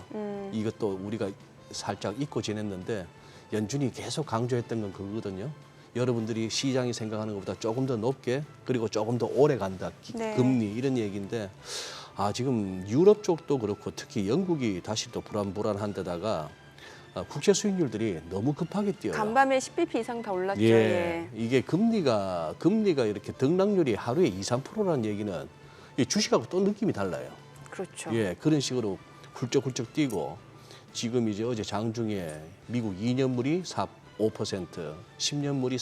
이것도 우리가 살짝 잊고 지냈는데 연준이 계속 강조했던 건 그거거든요. 여러분들이 시장이 생각하는 것보다 조금 더 높게 그리고 조금 더 오래 간다. 네. 금리 이런 얘기인데 지금 유럽 쪽도 그렇고 특히 영국이 다시 또 불안한 데다가 국채 수익률들이 너무 급하게 뛰어요. 간밤에 10bp 이상 다 올랐죠. 예, 예. 이게 금리가 이렇게 등락률이 하루에 2, 3%라는 얘기는 이 주식하고 또 느낌이 달라요. 그렇죠. 예, 그런 식으로 훌쩍훌쩍 뛰고 지금 이제 어제 장중에 미국 2년물이 5%, 10년물은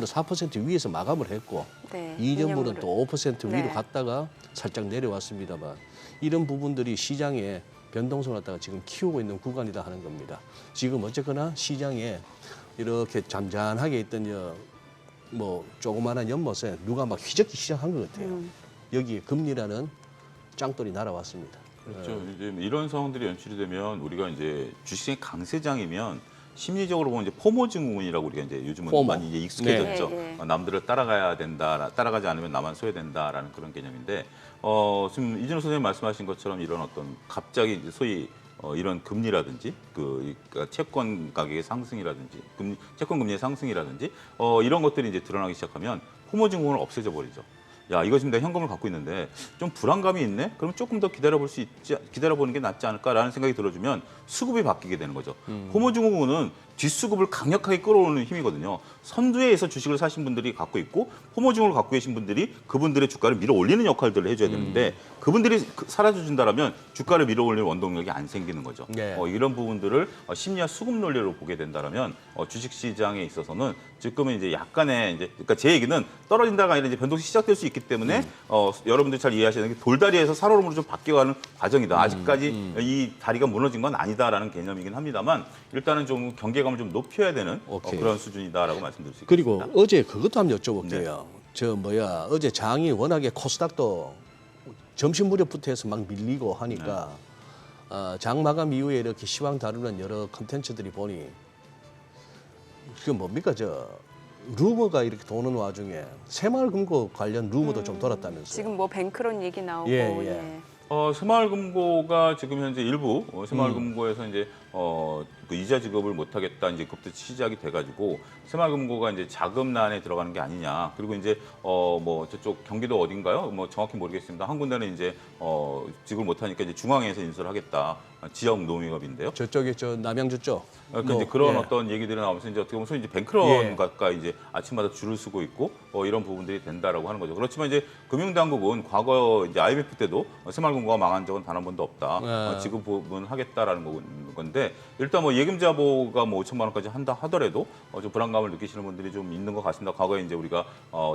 4% 위에서 마감을 했고 네, 2년물은 또 5% 위로 네. 갔다가 살짝 내려왔습니다만 이런 부분들이 시장에 변동성을 갖다가 지금 키우고 있는 구간이다 하는 겁니다. 지금 어쨌거나 시장에 이렇게 잠잠하게 있던 뭐 조그마한 연못에 누가 막 휘젓기 시작한 것 같아요. 여기에 금리라는 짱돌이 날아왔습니다. 그렇죠. 이제 이런 상황들이 연출이 되면 우리가 이제 주식의 강세장이면 심리적으로 보면 이제 포모 증후군이라고 우리가 이제 요즘은 포모. 많이 이제 익숙해졌죠. 네, 네. 남들을 따라가야 된다, 따라가지 않으면 나만 소외된다라는 그런 개념인데 지금 이진우 선생님 말씀하신 것처럼 이런 어떤 갑자기 이제 소위 이런 금리라든지 그러니까 채권 가격의 상승이라든지 채권 금리의 상승이라든지 이런 것들이 이제 드러나기 시작하면 포모 증후군을 없애져 버리죠. 야, 이거 지금 내가 현금을 갖고 있는데 좀 불안감이 있네? 그럼 조금 더 기다려보는 게 낫지 않을까라는 생각이 들어주면 수급이 바뀌게 되는 거죠. 포모증후군은 뒷수급을 강력하게 끌어오는 힘이거든요. 선두에서 주식을 사신 분들이 갖고 있고 포모증후를 갖고 계신 분들이 그분들의 주가를 밀어 올리는 역할들을 해줘야 되는데 그분들이 사라져준다면 주가를 밀어 올리는 원동력이 안 생기는 거죠. 네. 이런 부분들을 심리와 수급 논리로 보게 된다면 주식시장에 있어서는 지금은 이제 약간의 그러니까 제 얘기는 떨어진다가 아니라 이제 변동성이 시작될 수 있기 때문에 여러분들 잘 이해하시는 게 돌다리에서 살얼음으로 좀 바뀌어가는 과정이다. 아직까지 이 다리가 무너진 건 아니다라는 개념이긴 합니다만 일단은 좀 경계감을 좀 높여야 되는 오케이. 그런 수준이다라고 말씀드릴 수 있습니다. 그리고 어제 그것도 한번 여쭤볼게요. 어제 장이 워낙에 코스닥도 점심 무렵부터 해서 막 밀리고 하니까 장 마감 이후에 이렇게 시황 다루는 여러 컨텐츠들이 보니 그게 뭡니까 루머가 이렇게 도는 와중에 새마을금고 관련 루머도 좀 돌았다면서요. 지금 뭐 뱅크론 얘기 나오고 예. 새마을금고가 지금 현재 일부 새마을금고에서 이제 그 이자 지급을 못하겠다 이제 그부터 시작이 돼가지고 새마을금고가 이제 자금난에 들어가는 게 아니냐. 그리고 이제 뭐 저쪽 경기도 어딘가요? 뭐 정확히 모르겠습니다. 한 군데는 이제 지급을 못하니까 이제 중앙에서 인수를 하겠다. 지역 농협인데요. 저쪽에 남양주 쪽. 이제 그런 예. 어떤 얘기들이 나오면서 이제 어떻게 보면 소위 이제 뱅크런 예. 가까이 이제 아침마다 줄을 서고 있고 이런 부분들이 된다라고 하는 거죠. 그렇지만 이제 금융당국은 과거 이제 IMF 때도 새마을금고가 망한 적은 단 한 번도 없다. 지급은 하겠다라는 건데 일단 뭐 예금자보가 뭐 5천만 원까지 한다 하더라도 좀 불안감을 느끼시는 분들이 좀 있는 것 같습니다. 과거에 이제 우리가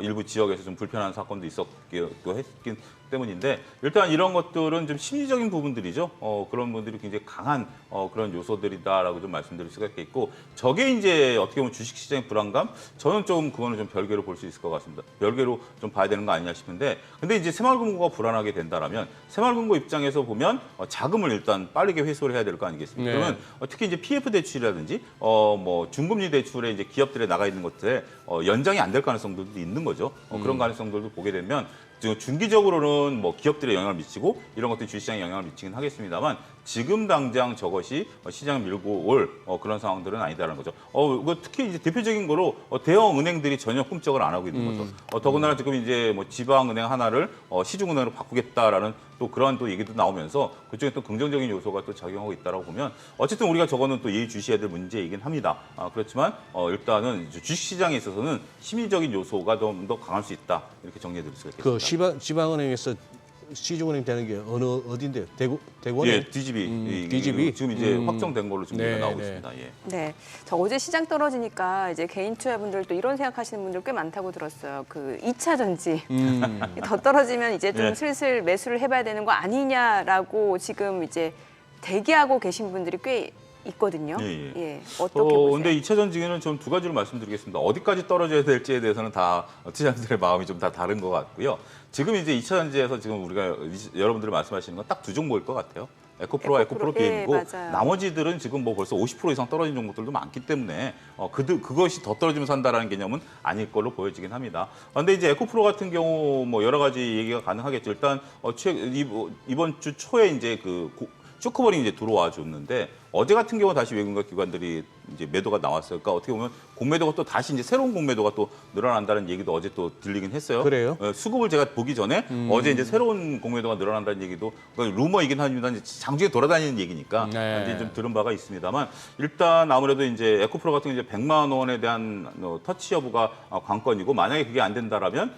일부 지역에서 좀 불편한 사건도 있었기도 했긴 때문인데 일단 이런 것들은 좀 심리적인 부분들이죠. 그런 분들이 굉장히 강한 그런 요소들이다라고 좀 말씀드릴 수가 있겠고 저게 이제 어떻게 보면 주식시장의 불안감 저는 좀 그거는 좀 별개로 볼 수 있을 것 같습니다. 별개로 좀 봐야 되는 거 아니냐 싶은데 근데 이제 새마을금고가 불안하게 된다라면 새마을금고 입장에서 보면 자금을 일단 빠르게 회수를 해야 될 거 아니겠습니까? 네. 그러면 특히 이제 PF 대출이라든지 뭐 중금리 대출에 이제 기업들에 나가 있는 것들에 연장이 안 될 가능성들도 있는 거죠. 그런 가능성들도 보게 되면 중기적으로는 뭐 기업들에 영향을 미치고 이런 것들이 주식시장에 영향을 미치긴 하겠습니다만 지금 당장 저것이 시장을 밀고 올 그런 상황들은 아니다라는 거죠. 특히 이제 대표적인 거로 대형 은행들이 전혀 꿈쩍을 안 하고 있는 거죠. 더군다나 지금 이제 뭐 지방은행 하나를 시중은행으로 바꾸겠다라는 또 그러한 또 얘기도 나오면서 그쪽에 또 긍정적인 요소가 또 작용하고 있다라고 보면 어쨌든 우리가 저거는 또 예의주시해야 될 문제이긴 합니다. 그렇지만 일단은 주식시장에 있어서는 심리적인 요소가 좀 더 강할 수 있다 이렇게 정리해드릴 수가 있겠습니다. 지방은행에서 시중은행 되는 게 어딘데요? 대구은행? 예, DGB. DGB? 지금 이제 확정된 걸로 지금 네, 나오고 네. 있습니다. 예. 네, 저 어제 시장 떨어지니까 이제 개인 투자분들도 이런 생각하시는 분들 꽤 많다고 들었어요. 그 2차 전지 더 떨어지면 이제 좀 네. 슬슬 매수를 해봐야 되는 거 아니냐라고 지금 이제 대기하고 계신 분들이 꽤 있거든요. 예. 어떻게 보세요? 근데 2차 전지는 좀 두 가지로 말씀드리겠습니다. 어디까지 떨어져야 될지에 대해서는 다 투자자들의 마음이 좀 다 다른 것 같고요. 지금 이제 2차 전지에서 지금 우리가 여러분들이 말씀하시는 건 딱 두 종목일 것 같아요. 에코프로와 에코프로 게임이고 맞아요. 나머지들은 지금 뭐 벌써 50% 이상 떨어진 종목들도 많기 때문에 그것이 더 떨어지면서 한다라는 개념은 아닐 걸로 보여지긴 합니다. 그런데 이제 에코프로 같은 경우 뭐 여러 가지 얘기가 가능하겠죠. 일단 이번 주 초에 이제 쇼크볼이 이제 들어와 줬는데 어제 같은 경우 다시 외국인과 기관들이 이제 매도가 나왔어요. 그러니까 어떻게 보면 공매도가 또 다시 이제 새로운 공매도가 또 늘어난다는 얘기도 어제 또 들리긴 했어요. 그래요? 수급을 제가 보기 전에 어제 이제 새로운 공매도가 늘어난다는 얘기도 그러니까 루머이긴 하지만 장중에 돌아다니는 얘기니까 네. 이제 좀 들은 바가 있습니다만 일단 아무래도 이제 에코프로 같은 경우 이제 100만 원에 대한 터치 여부가 관건이고 만약에 그게 안 된다라면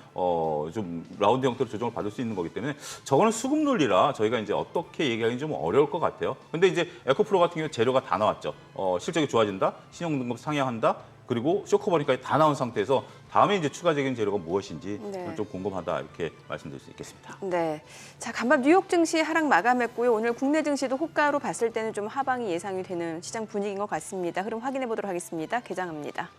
좀 라운드 형태로 조정을 받을 수 있는 거기 때문에 저거는 수급 논리라 저희가 이제 어떻게 얘기하기는 좀 어려울 것 같아요. 근데 이제 에코프로 같은 경우 재료가 다 나왔죠. 실적이 좋아진다, 신용 등급 상향한다, 그리고 쇼커버링까지 다 나온 상태에서 다음에 이제 추가적인 재료가 무엇인지 네. 좀 궁금하다 이렇게 말씀드릴 수 있겠습니다. 네. 자, 간밤 뉴욕 증시 하락 마감했고요. 오늘 국내 증시도 호가로 봤을 때는 좀 하방이 예상이 되는 시장 분위기인 것 같습니다. 흐름 확인해 보도록 하겠습니다. 개장합니다.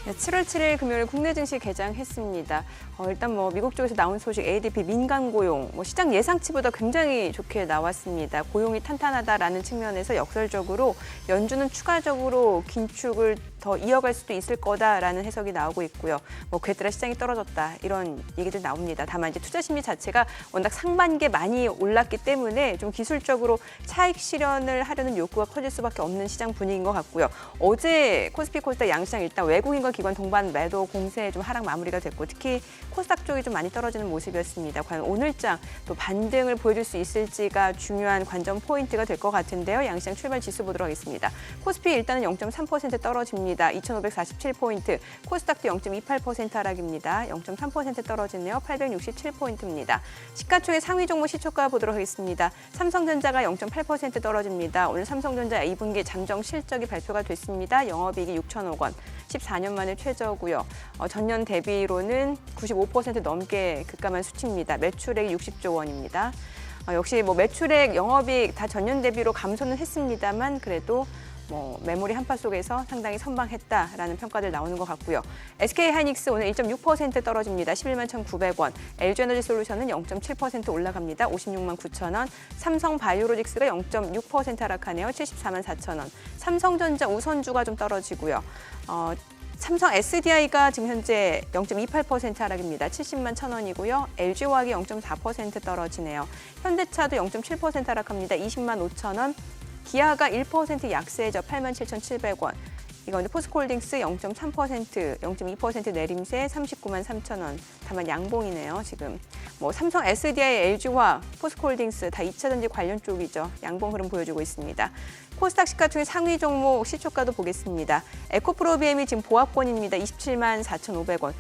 네, 7월 7일 금요일 국내 증시 개장했습니다. 일단 뭐 미국 쪽에서 나온 소식 ADP 민간 고용 시장 예상치보다 굉장히 좋게 나왔습니다. 고용이 탄탄하다라는 측면에서 역설적으로 연준은 추가적으로 긴축을 더 이어갈 수도 있을 거다라는 해석이 나오고 있고요. 그에 따라 시장이 떨어졌다 이런 얘기들 나옵니다. 다만 이제 투자 심리 자체가 워낙 상반기에 많이 올랐기 때문에 좀 기술적으로 차익 실현을 하려는 욕구가 커질 수밖에 없는 시장 분위기인 것 같고요. 어제 코스피 코스닥 양시장 일단 외국인과 기관 동반 매도 공세에 좀 하락 마무리가 됐고 특히 코스닥 쪽이 좀 많이 떨어지는 모습이었습니다. 과연 오늘장 또 반등을 보여줄 수 있을지가 중요한 관전 포인트가 될 것 같은데요. 양시장 출발 지수 보도록 하겠습니다. 코스피 일단은 0.3% 떨어집니다. 2,547포인트, 코스닥도 0.28% 하락입니다. 0.3% 떨어지네요. 867포인트입니다. 시가총액 상위 종목 시초가 보도록 하겠습니다. 삼성전자가 0.8% 떨어집니다. 오늘 삼성전자 2분기 잠정 실적이 발표가 됐습니다. 영업이익이 6천억 원, 14년 만에 최저고요. 전년 대비로는 95% 넘게 급감한 수치입니다. 매출액이 60조 원입니다. 역시 매출액, 영업이익 다 전년 대비로 감소는 했습니다만 그래도 메모리 한파 속에서 상당히 선방했다라는 평가들 나오는 것 같고요. SK하이닉스 오늘 1.6% 떨어집니다. 11만 1,900원. LG에너지솔루션은 0.7% 올라갑니다. 56만 9천 원. 삼성바이오로직스가 0.6% 하락하네요. 74만 4천 원. 삼성전자 우선주가 좀 떨어지고요. 삼성 SDI가 지금 현재 0.28% 하락입니다. 70만 1,000원이고요. LG화학이 0.4% 떨어지네요. 현대차도 0.7% 하락합니다. 20만 5천 원. 기아가 1% 약세죠. 87,700원. 이건 포스코홀딩스 0.3%, 0.2% 내림세 39만 3천 원. 다만 양봉이네요. 지금 삼성, SDI, LG화학, 포스코홀딩스 다 2차 전지 관련 쪽이죠. 양봉 흐름 보여주고 있습니다. 코스닥 시가총액 상위 종목 시초가도 보겠습니다. 에코프로비엠이 지금 보합권입니다. 27만 4,500원.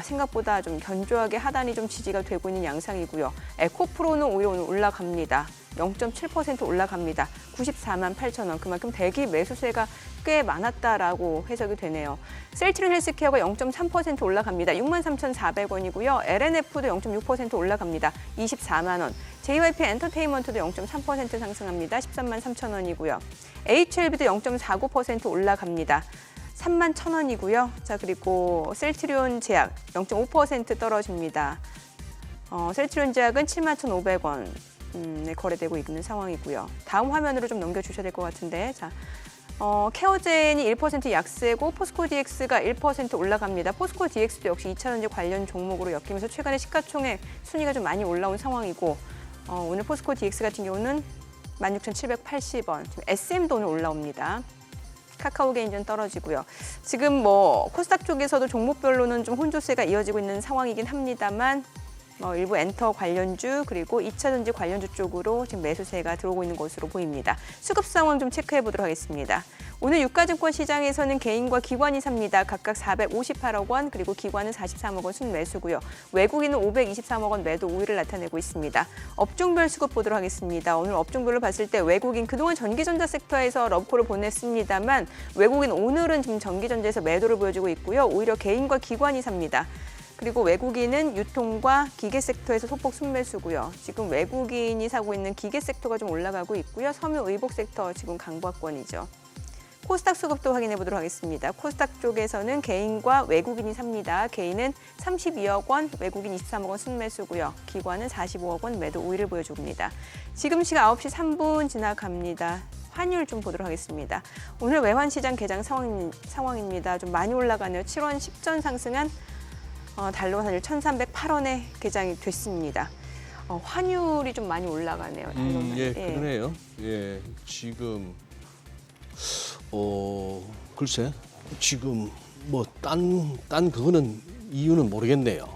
생각보다 좀 견조하게 하단이 좀 지지가 되고 있는 양상이고요. 에코프로는 오히려 오늘 올라갑니다. 0.7% 올라갑니다. 94만 8천 원. 그만큼 대기 매수세가 꽤 많았다라고 해석이 되네요. 셀트리온 헬스케어가 0.3% 올라갑니다. 6만 3,400원이고요. LNF도 0.6% 올라갑니다. 24만 원. JYP 엔터테인먼트도 0.3% 상승합니다. 13만 3천 원이고요. HLB도 0.49% 올라갑니다. 3만 1,000원이고요. 자, 그리고 셀트리온 제약 0.5% 떨어집니다. 셀트리온 제약은 7만 1,500원. 네, 거래되고 있는 상황이고요. 다음 화면으로 좀 넘겨주셔야 될 것 같은데, 자, 케어젠이 1% 약세고 포스코 DX가 1% 올라갑니다. 포스코 DX도 역시 2차전지 관련 종목으로 엮이면서 최근에 시가총액 순위가 좀 많이 올라온 상황이고, 오늘 포스코 DX 같은 경우는 16,780원. SM도 오늘 올라옵니다. 카카오게인전 떨어지고요. 지금 코스닥 쪽에서도 종목별로는 좀 혼조세가 이어지고 있는 상황이긴 합니다만. 일부 엔터 관련주 그리고 2차전지 관련주 쪽으로 지금 매수세가 들어오고 있는 것으로 보입니다. 수급 상황 좀 체크해 보도록 하겠습니다. 오늘 유가증권 시장에서는 개인과 기관이 삽니다. 각각 458억 원 그리고 기관은 43억 원 순매수고요. 외국인은 523억 원 매도 우위를 나타내고 있습니다. 업종별 수급 보도록 하겠습니다. 오늘 업종별로 봤을 때 외국인 그동안 전기전자 섹터에서 러브콜을 보냈습니다만 외국인 오늘은 지금 전기전자에서 매도를 보여주고 있고요. 오히려 개인과 기관이 삽니다. 그리고 외국인은 유통과 기계 섹터에서 소폭 순매수고요. 지금 외국인이 사고 있는 기계 섹터가 좀 올라가고 있고요. 섬유 의복 섹터 지금 강보합권이죠. 코스닥 수급도 확인해 보도록 하겠습니다. 코스닥 쪽에서는 개인과 외국인이 삽니다. 개인은 32억 원, 외국인 23억 원 순매수고요. 기관은 45억 원 매도 우위를 보여줍니다. 지금 시각 9시 3분 지나갑니다. 환율 좀 보도록 하겠습니다. 오늘 외환시장 개장 상황입니다. 좀 많이 올라가네요. 7원 10전 상승한 달러 환율 1,308원에 개장이 됐습니다. 환율이 좀 많이 올라가네요. 달러 환율. 예, 그러네요. 예, 지금 글쎄 지금 뭐 딴 그거는 이유는 모르겠네요.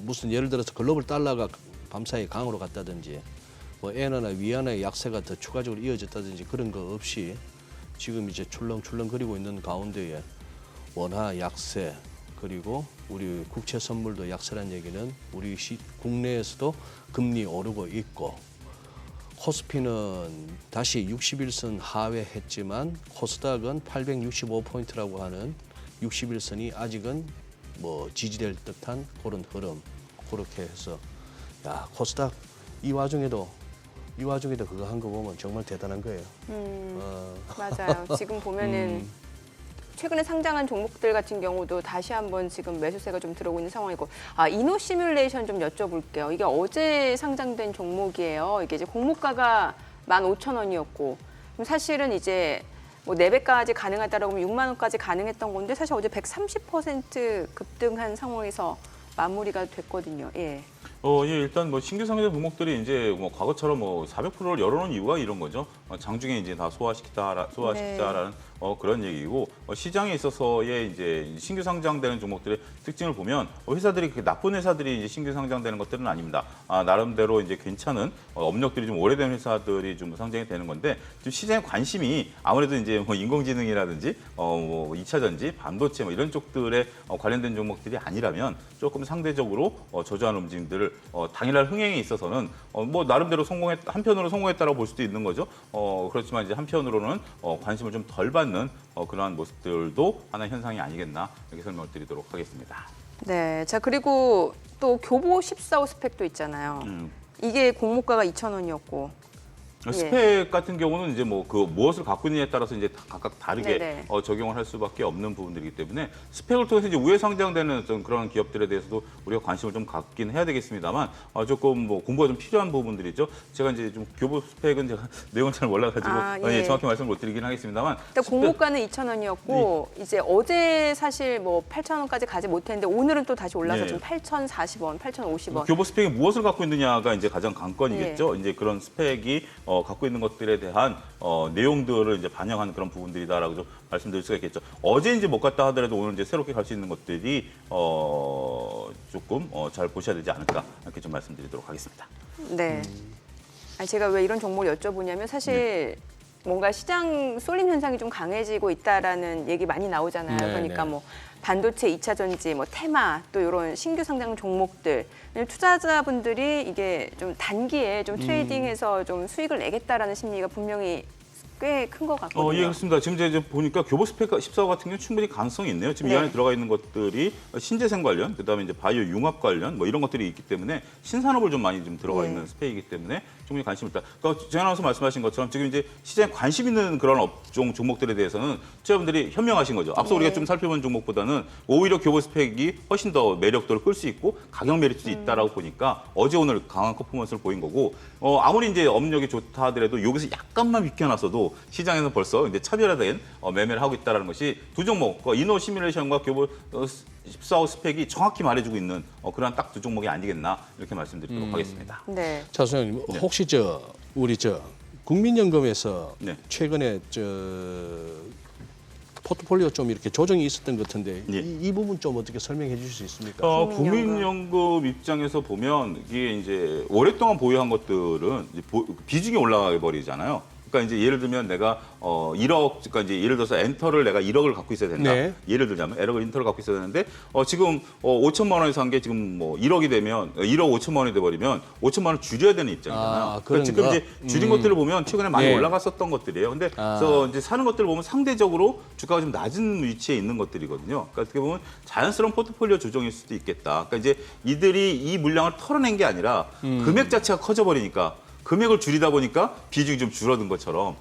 무슨 예를 들어서 글로벌 달러가 밤사이 강으로 갔다든지 뭐 엔화나 위안화의 약세가 더 추가적으로 이어졌다든지 그런 거 없이 지금 이제 출렁출렁거리고 있는 가운데에 원화 약세 그리고 우리 국채 선물도 약세란 얘기는 우리 국내에서도 금리 오르고 있고 코스피는 다시 61선 하회했지만 코스닥은 865포인트라고 하는 61선이 아직은 뭐 지지될 듯한 그런 흐름 그렇게 해서 야 코스닥 이 와중에도 그거 한 거 보면 정말 대단한 거예요. 맞아요. 지금 보면은 최근에 상장한 종목들 같은 경우도 다시 한번 지금 매수세가 좀 들어오고 있는 상황이고, 이노 시뮬레이션 좀 여쭤볼게요. 이게 어제 상장된 종목이에요. 이게 이제 공모가가 15,000원이었고, 그럼 사실은 이제 뭐 4배까지 가능하다라고 하면 6만 원까지 가능했던 건데 사실 어제 130% 급등한 상황에서 마무리가 됐거든요. 예. 예, 일단 뭐 신규 상장 종목들이 이제 뭐 과거처럼 뭐 400%를 열어놓은 이유가 이런 거죠. 장중에 이제 다 소화시키자라는 그런 얘기고 시장에 있어서의 이제 신규 상장되는 종목들의 특징을 보면 회사들이 나쁜 회사들이 이제 신규 상장되는 것들은 아닙니다. 나름대로 이제 괜찮은 업력들이 좀 오래된 회사들이 좀 상장이 되는 건데 지금 시장의 관심이 아무래도 이제 뭐 인공지능이라든지 뭐 2차 전지, 반도체 뭐 이런 쪽들에 관련된 종목들이 아니라면 조금 상대적으로 저조한 움직임들을 당일날 흥행에 있어서는 뭐 나름대로 한편으로 성공했다라고 볼 수도 있는 거죠. 그렇지만 이제 한편으로는 관심을 좀 덜 받는 그러한 모습들도 하나의 현상이 아니겠나 이렇게 설명을 드리도록 하겠습니다. 네. 자, 그리고 또 교보 14호 스펙도 있잖아요. 이게 공모가가 2,000원이었고. 스펙 같은 경우는 이제 뭐 그 무엇을 갖고 있느냐에 따라서 이제 각각 다르게 네네. 적용을 할 수밖에 없는 부분들이기 때문에 스펙을 통해서 이제 우회 상장되는 어떤 그런 기업들에 대해서도 우리가 관심을 좀 갖긴 해야 되겠습니다만 조금 뭐 공부가 좀 필요한 부분들이죠. 제가 이제 좀 교보 스펙은 제가 내용을 잘 몰라가지고 예. 정확히 말씀을 못 드리긴 하겠습니다만. 일단 공모가는 2,000원이었고 이제 어제 사실 뭐 8,000원까지 가지 못했는데 오늘은 또 다시 올라서 네. 좀 8,040원, 8,050원. 교보 스펙이 무엇을 갖고 있느냐가 이제 가장 관건이겠죠. 이제 그런 스펙이 갖고 있는 것들에 대한 내용들을 이제 반영하는 그런 부분들이다라고 좀 말씀드릴 수가 있겠죠. 어제 이제 못 갔다 하더라도 오늘 이제 새롭게 갈 수 있는 것들이 조금 잘 보셔야 되지 않을까 이렇게 좀 말씀드리도록 하겠습니다. 네. 제가 왜 이런 종목을 여쭤보냐면 사실 뭔가 시장 쏠림 현상이 좀 강해지고 있다라는 얘기 많이 나오잖아요. 네, 그러니까 네. 뭐 반도체, 2차 전지, 뭐 테마 또 이런 신규 상장 종목들 투자자분들이 이게 좀 단기에 좀 트레이딩해서 좀 수익을 내겠다라는 심리가 분명히 꽤 큰 것 같거든요. 예, 그렇습니다. 지금 이제 보니까 교보 스펙 14호 같은 경우는 충분히 가능성이 있네요. 지금 이 네. 안에 들어가 있는 것들이 신재생 관련, 그다음에 이제 바이오 융합 관련 뭐 이런 것들이 있기 때문에 신산업을 좀 많이 좀 들어가 네. 있는 스펙이기 때문에 충분히 관심이 있다. 그러니까 정 아나운서 말씀하신 것처럼 지금 이제 시장에 관심 있는 그런 업종 종목들에 대해서는 투자자분들이 현명하신 거죠. 앞서 우리가 좀 살펴본 종목보다는 오히려 교보 스펙이 훨씬 더 매력도를 끌 수 있고 가격 메리트도 있다라고 보니까 어제 오늘 강한 퍼포먼스를 보인 거고 아무리 이제 업력이 좋다 하더라도 여기서 약간만 비켜놨어도 시장에서 벌써 이제 차별화된 매매를 하고 있다는 것이 두 종목, 이노 시뮬레이션과 교보 14호 스펙이 정확히 말해주고 있는 그런 딱 두 종목이 아니겠나 이렇게 말씀드리도록 하겠습니다. 네. 자, 소장님 혹시 우리 국민연금에서 네. 최근에 포트폴리오 좀 이렇게 조정이 있었던 것 같은데 예. 이 부분 좀 어떻게 설명해 주실 수 있습니까? 국민연금 입장에서 보면 이게 이제 오랫동안 보유한 것들은 이제 비중이 올라가 버리잖아요. 그러니까 이제 예를 들면 내가 1억, 그러니까 이제 예를 들어서 엔터를 내가 1억을 갖고 있어야 된다. 네. 예를 들자면 엔터를 갖고 있어야 되는데 지금 5천만 원에서 한 게 지금 뭐 1억이 되면 1억 5천만 원이 돼 버리면 5천만 원 줄여야 되는 입장이잖아요. 그러니까 지금 이제 줄인 것들을 보면 최근에 많이 네. 올라갔었던 것들이에요. 근데 그래서 이제 사는 것들을 보면 상대적으로 주가가 좀 낮은 위치에 있는 것들이거든요. 그러니까 어떻게 보면 자연스러운 포트폴리오 조정일 수도 있겠다. 그러니까 이제 이들이 이 물량을 털어낸 게 아니라 금액 자체가 커져 버리니까 금액을 줄이다 보니까 비중이 좀 줄어든 것처럼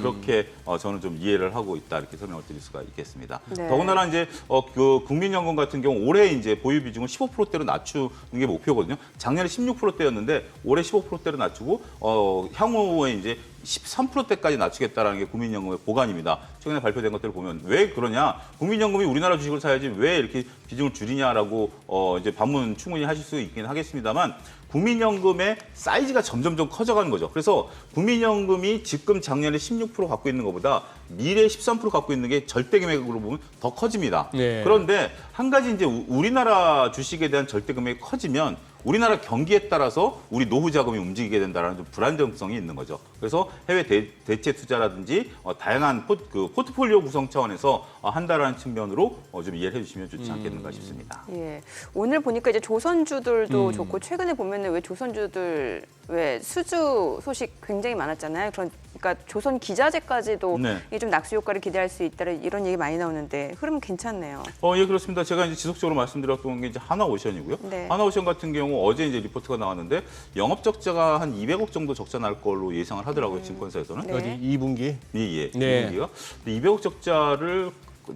그렇게 저는 좀 이해를 하고 있다 이렇게 설명을 드릴 수가 있겠습니다. 네. 더군다나 이제 그 국민연금 같은 경우 올해 이제 보유 비중을 15%대로 낮추는 게 목표거든요. 작년에 16%대였는데 올해 15%대로 낮추고 향후에 이제 13%대까지 낮추겠다라는 게 국민연금의 보관입니다. 최근에 발표된 것들을 보면 왜 그러냐? 국민연금이 우리나라 주식을 사야지 왜 이렇게 비중을 줄이냐라고 이제 반문 충분히 하실 수 있긴 하겠습니다만 국민연금의 사이즈가 점점점 커져가는 거죠. 그래서 국민연금이 지금 작년에 16% 갖고 있는 것보다 미래 13% 갖고 있는 게 절대 금액으로 보면 더 커집니다. 네. 그런데 한 가지 이제 우리나라 주식에 대한 절대 금액이 커지면 우리나라 경기에 따라서 우리 노후 자금이 움직이게 된다는 좀 불안정성이 있는 거죠. 그래서 해외 대체 투자라든지 다양한 포트폴리오 구성 차원에서 한다라는 측면으로 좀 이해를 해주시면 좋지 않겠는가 싶습니다. 예. 오늘 보니까 이제 조선주들도 좋고 최근에 보면은 왜 조선주들 왜 수주 소식 굉장히 많았잖아요. 그러니까 조선 기자재까지도 네. 이게 좀 낙수 효과를 기대할 수 있다 이런 얘기 많이 나오는데 흐름 괜찮네요. 예, 그렇습니다. 제가 이제 지속적으로 말씀드렸던 게 이제 하나오션이고요. 네. 하나오션 같은 경우 어제 이제 리포트가 나왔는데 영업 적자가 한 200억 정도 적자 날 걸로 예상을 하더라고요. 증권사에서는. 네. 어디 2분기? 예. 네. 2분기가. 200억 적자를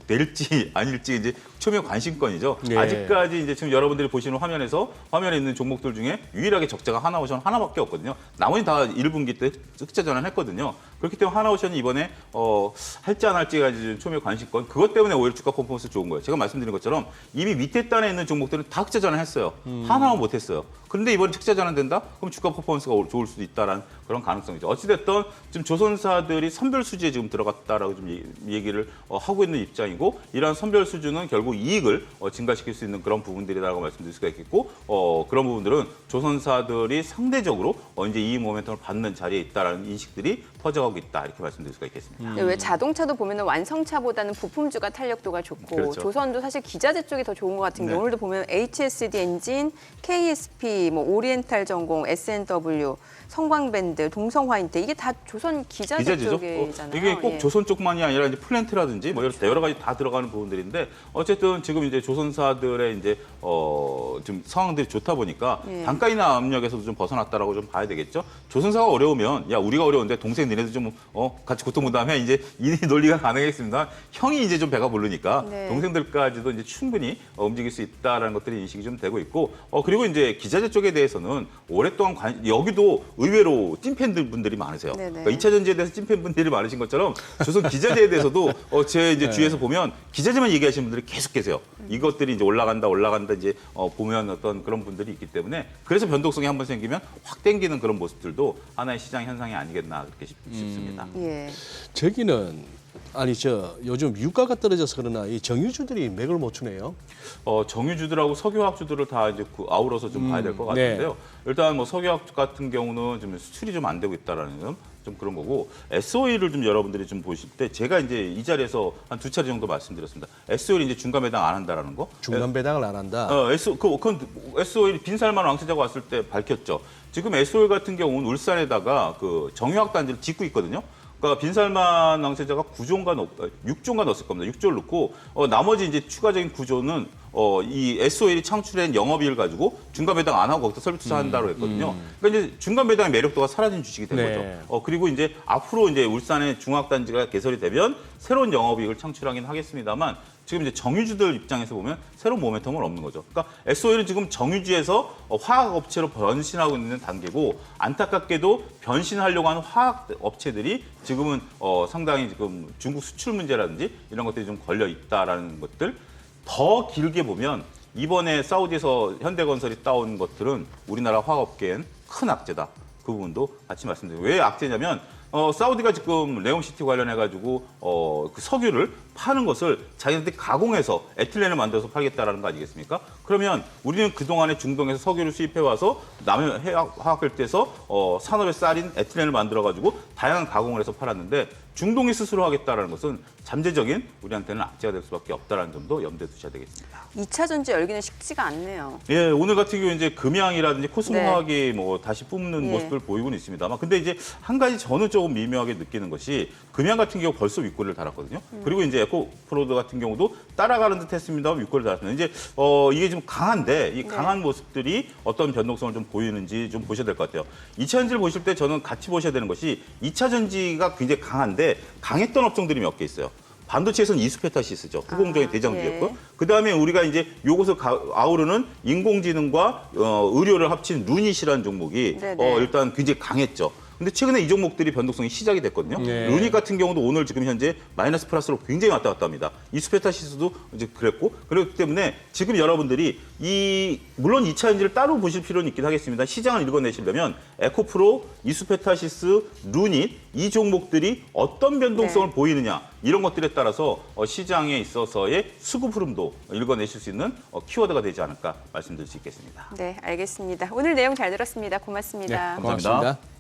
낼지 아닐지 이제 초미의 관심권이죠. 네. 아직까지 이제 지금 여러분들이 보시는 화면에 있는 종목들 중에 유일하게 적자가 하나오션 하나밖에 없거든요. 나머지 다 1분기 때 흑자 전환했거든요. 그렇기 때문에 하나오션이 이번에 할지 안 할지가 이제 초미의 관심권. 그것 때문에 오히려 주가 퍼포먼스 좋은 거예요. 제가 말씀드린 것처럼 이미 밑에 단에 있는 종목들은 다 흑자 전환했어요. 하나만 못했어요. 그런데 이번에 흑자 전환된다? 그럼 주가 퍼포먼스가 좋을 수도 있다라는 그런 가능성이죠. 어찌됐든 지금 조선사들이 선별 수주에 지금 들어갔다라고 좀 얘기를 하고 있는 입장이고 이러한 선별 수주는 결국 이익을 증가시킬 수 있는 그런 부분들이라고 말씀드릴 수가 있겠고 그런 부분들은 조선사들이 상대적으로 이제 이익 모멘텀을 받는 자리에 있다라는 인식들이 퍼져가고 있다 이렇게 말씀드릴 수가 있겠습니다. 왜 자동차도 보면 완성차보다는 부품주가 탄력도가 좋고 그렇죠. 조선도 사실 기자재 쪽이 더 좋은 것 같은 게 네. 오늘도 보면 HSD 엔진, KSP, 뭐 오리엔탈 전공, SNW, 성광밴드, 동성화인테 이게 다 조선 기자재 기자재죠. 쪽이잖아요. 이게 꼭 예. 조선 쪽만이 아니라 이제 플랜트라든지 뭐 여러 가지 다 들어가는 부분들인데 어쨌든 지금 이제 조선사들의 이제 좀 상황들이 좋다 보니까 예. 단가 인하 압력에서도 좀 벗어났다라고 좀 봐야 되겠죠. 조선사가 어려우면 야 우리가 어려운데 동생 니네도 좀 같이 고통분담해 이제 이 논리가 가능했습니다. 형이 이제 좀 배가 부르니까 네. 동생들까지도 이제 충분히 움직일 수 있다라는 것들이 인식이 좀 되고 있고 그리고 이제 기자재 쪽에 대해서는 오랫동안 여기도 의외로 찐팬들 분들이 많으세요. 네네. 그러니까 2차 전지에 대해서 찐팬 분들이 많으신 것처럼 조선 기자재에 대해서도 제 이제 주위에서 보면 기자재만 얘기하시는 분들이 계속 계세요. 이것들이 이제 올라간다 이제 보면 어떤 그런 분들이 있기 때문에 그래서 변동성이 한번 생기면 확 땡기는 그런 모습들도 하나의 시장 현상이 아니겠나 그렇게 싶습니다. 예. 저기는 요즘 유가가 떨어져서 그러나 이 정유주들이 맥을 못 추네요. 정유주들하고 석유화학주들을 다 이제 아우러서 좀 봐야 될 것 네. 같은데요. 일단 뭐 석유화학 같은 경우는 좀 수출이 좀 안 되고 있다라는 좀 그런 거고 SOE를 좀 여러분들이 좀 보실 때 제가 이제 이 자리에서 한 2차례 정도 말씀드렸습니다. SOE 이제 중간 배당 안 한다라는 거. 중간 배당을 안 한다. 그건 SOE 빈살만 왕세자가 왔을 때 밝혔죠. 지금 SOE 같은 경우는 울산에다가 그 정유학 단지를 짓고 있거든요. 그러니까 빈살만 왕세자가 6조인가 넣었을 겁니다. 6조를 넣고 나머지 이제 추가적인 구조는 이 SOL이 창출한 영업이익을 가지고 중간 배당 안 하고 거기서 설비 투자한다고 했거든요. 그러니까 이제 중간 배당의 매력도가 사라진 주식이 된 네. 거죠. 그리고 이제 앞으로 이제 울산의 중학단지가 개설이 되면 새로운 영업이익을 창출하긴 하겠습니다만 지금 이제 정유주들 입장에서 보면 새로운 모멘텀은 없는 거죠. 그러니까 SOL은 지금 정유주에서 화학업체로 변신하고 있는 단계고 안타깝게도 변신하려고 하는 화학업체들이 지금은 상당히 지금 중국 수출 문제라든지 이런 것들이 좀 걸려 있다라는 것들 더 길게 보면 이번에 사우디에서 현대건설이 따온 것들은 우리나라 화학업계엔 큰 악재다. 그 부분도 같이 말씀드려요. 왜 악재냐면 사우디가 지금 레온시티 관련해가지고 그 석유를 파는 것을 자기들이 가공해서 에틸렌을 만들어서 팔겠다라는 거 아니겠습니까? 그러면 우리는 그동안에 중동에서 석유를 수입해와서 남의 화학별대에서 산업에 쌀인 에틸렌을 만들어가지고 다양한 가공을 해서 팔았는데 중동이 스스로 하겠다라는 것은 잠재적인 우리한테는 악재가 될 수밖에 없다는 점도 염두에 두셔야 되겠습니다. 2차 전지 열기는 쉽지가 않네요. 예, 오늘 같은 경우 이제 금양이라든지 코스모화학이 뭐 다시 뿜는 예. 모습을 보이고는 있습니다만, 근데 이제 한 가지 저는 조금 미묘하게 느끼는 것이 금양 같은 경우 벌써 윗골을 달았거든요. 그리고 이제 에코프로드 같은 경우도 따라가는 듯 했습니다. 6개월 달았습니다. 이제 이게 좀 강한데 이 강한 모습들이 어떤 변동성을 좀 보이는지 좀 보셔야 될 것 같아요. 2차 전지를 보실 때 저는 같이 보셔야 되는 것이 2차 전지가 굉장히 강한데 강했던 업종들이 몇 개 있어요. 반도체에서는 이수페타시스죠. 후공정의 대장주였고. 예. 그다음에 우리가 이제 요것을 아우르는 인공지능과 의료를 합친 루닛이라는 종목이 네네. 일단 굉장히 강했죠. 근데 최근에 이 종목들이 변동성이 시작이 됐거든요. 네. 루닛 같은 경우도 오늘 지금 현재 마이너스 플러스로 굉장히 왔다 갔다 합니다. 이수페타시스도 이제 그랬고 그렇기 때문에 지금 여러분들이 물론 2차 전지를 따로 보실 필요는 있긴 하겠습니다. 시장을 읽어내시려면 에코프로, 이수페타시스, 루닛 이 종목들이 어떤 변동성을 네. 보이느냐 이런 것들에 따라서 시장에 있어서의 수급 흐름도 읽어내실 수 있는 키워드가 되지 않을까 말씀드릴 수 있겠습니다. 네, 알겠습니다. 오늘 내용 잘 들었습니다. 고맙습니다. 네, 감사합니다. 고맙습니다.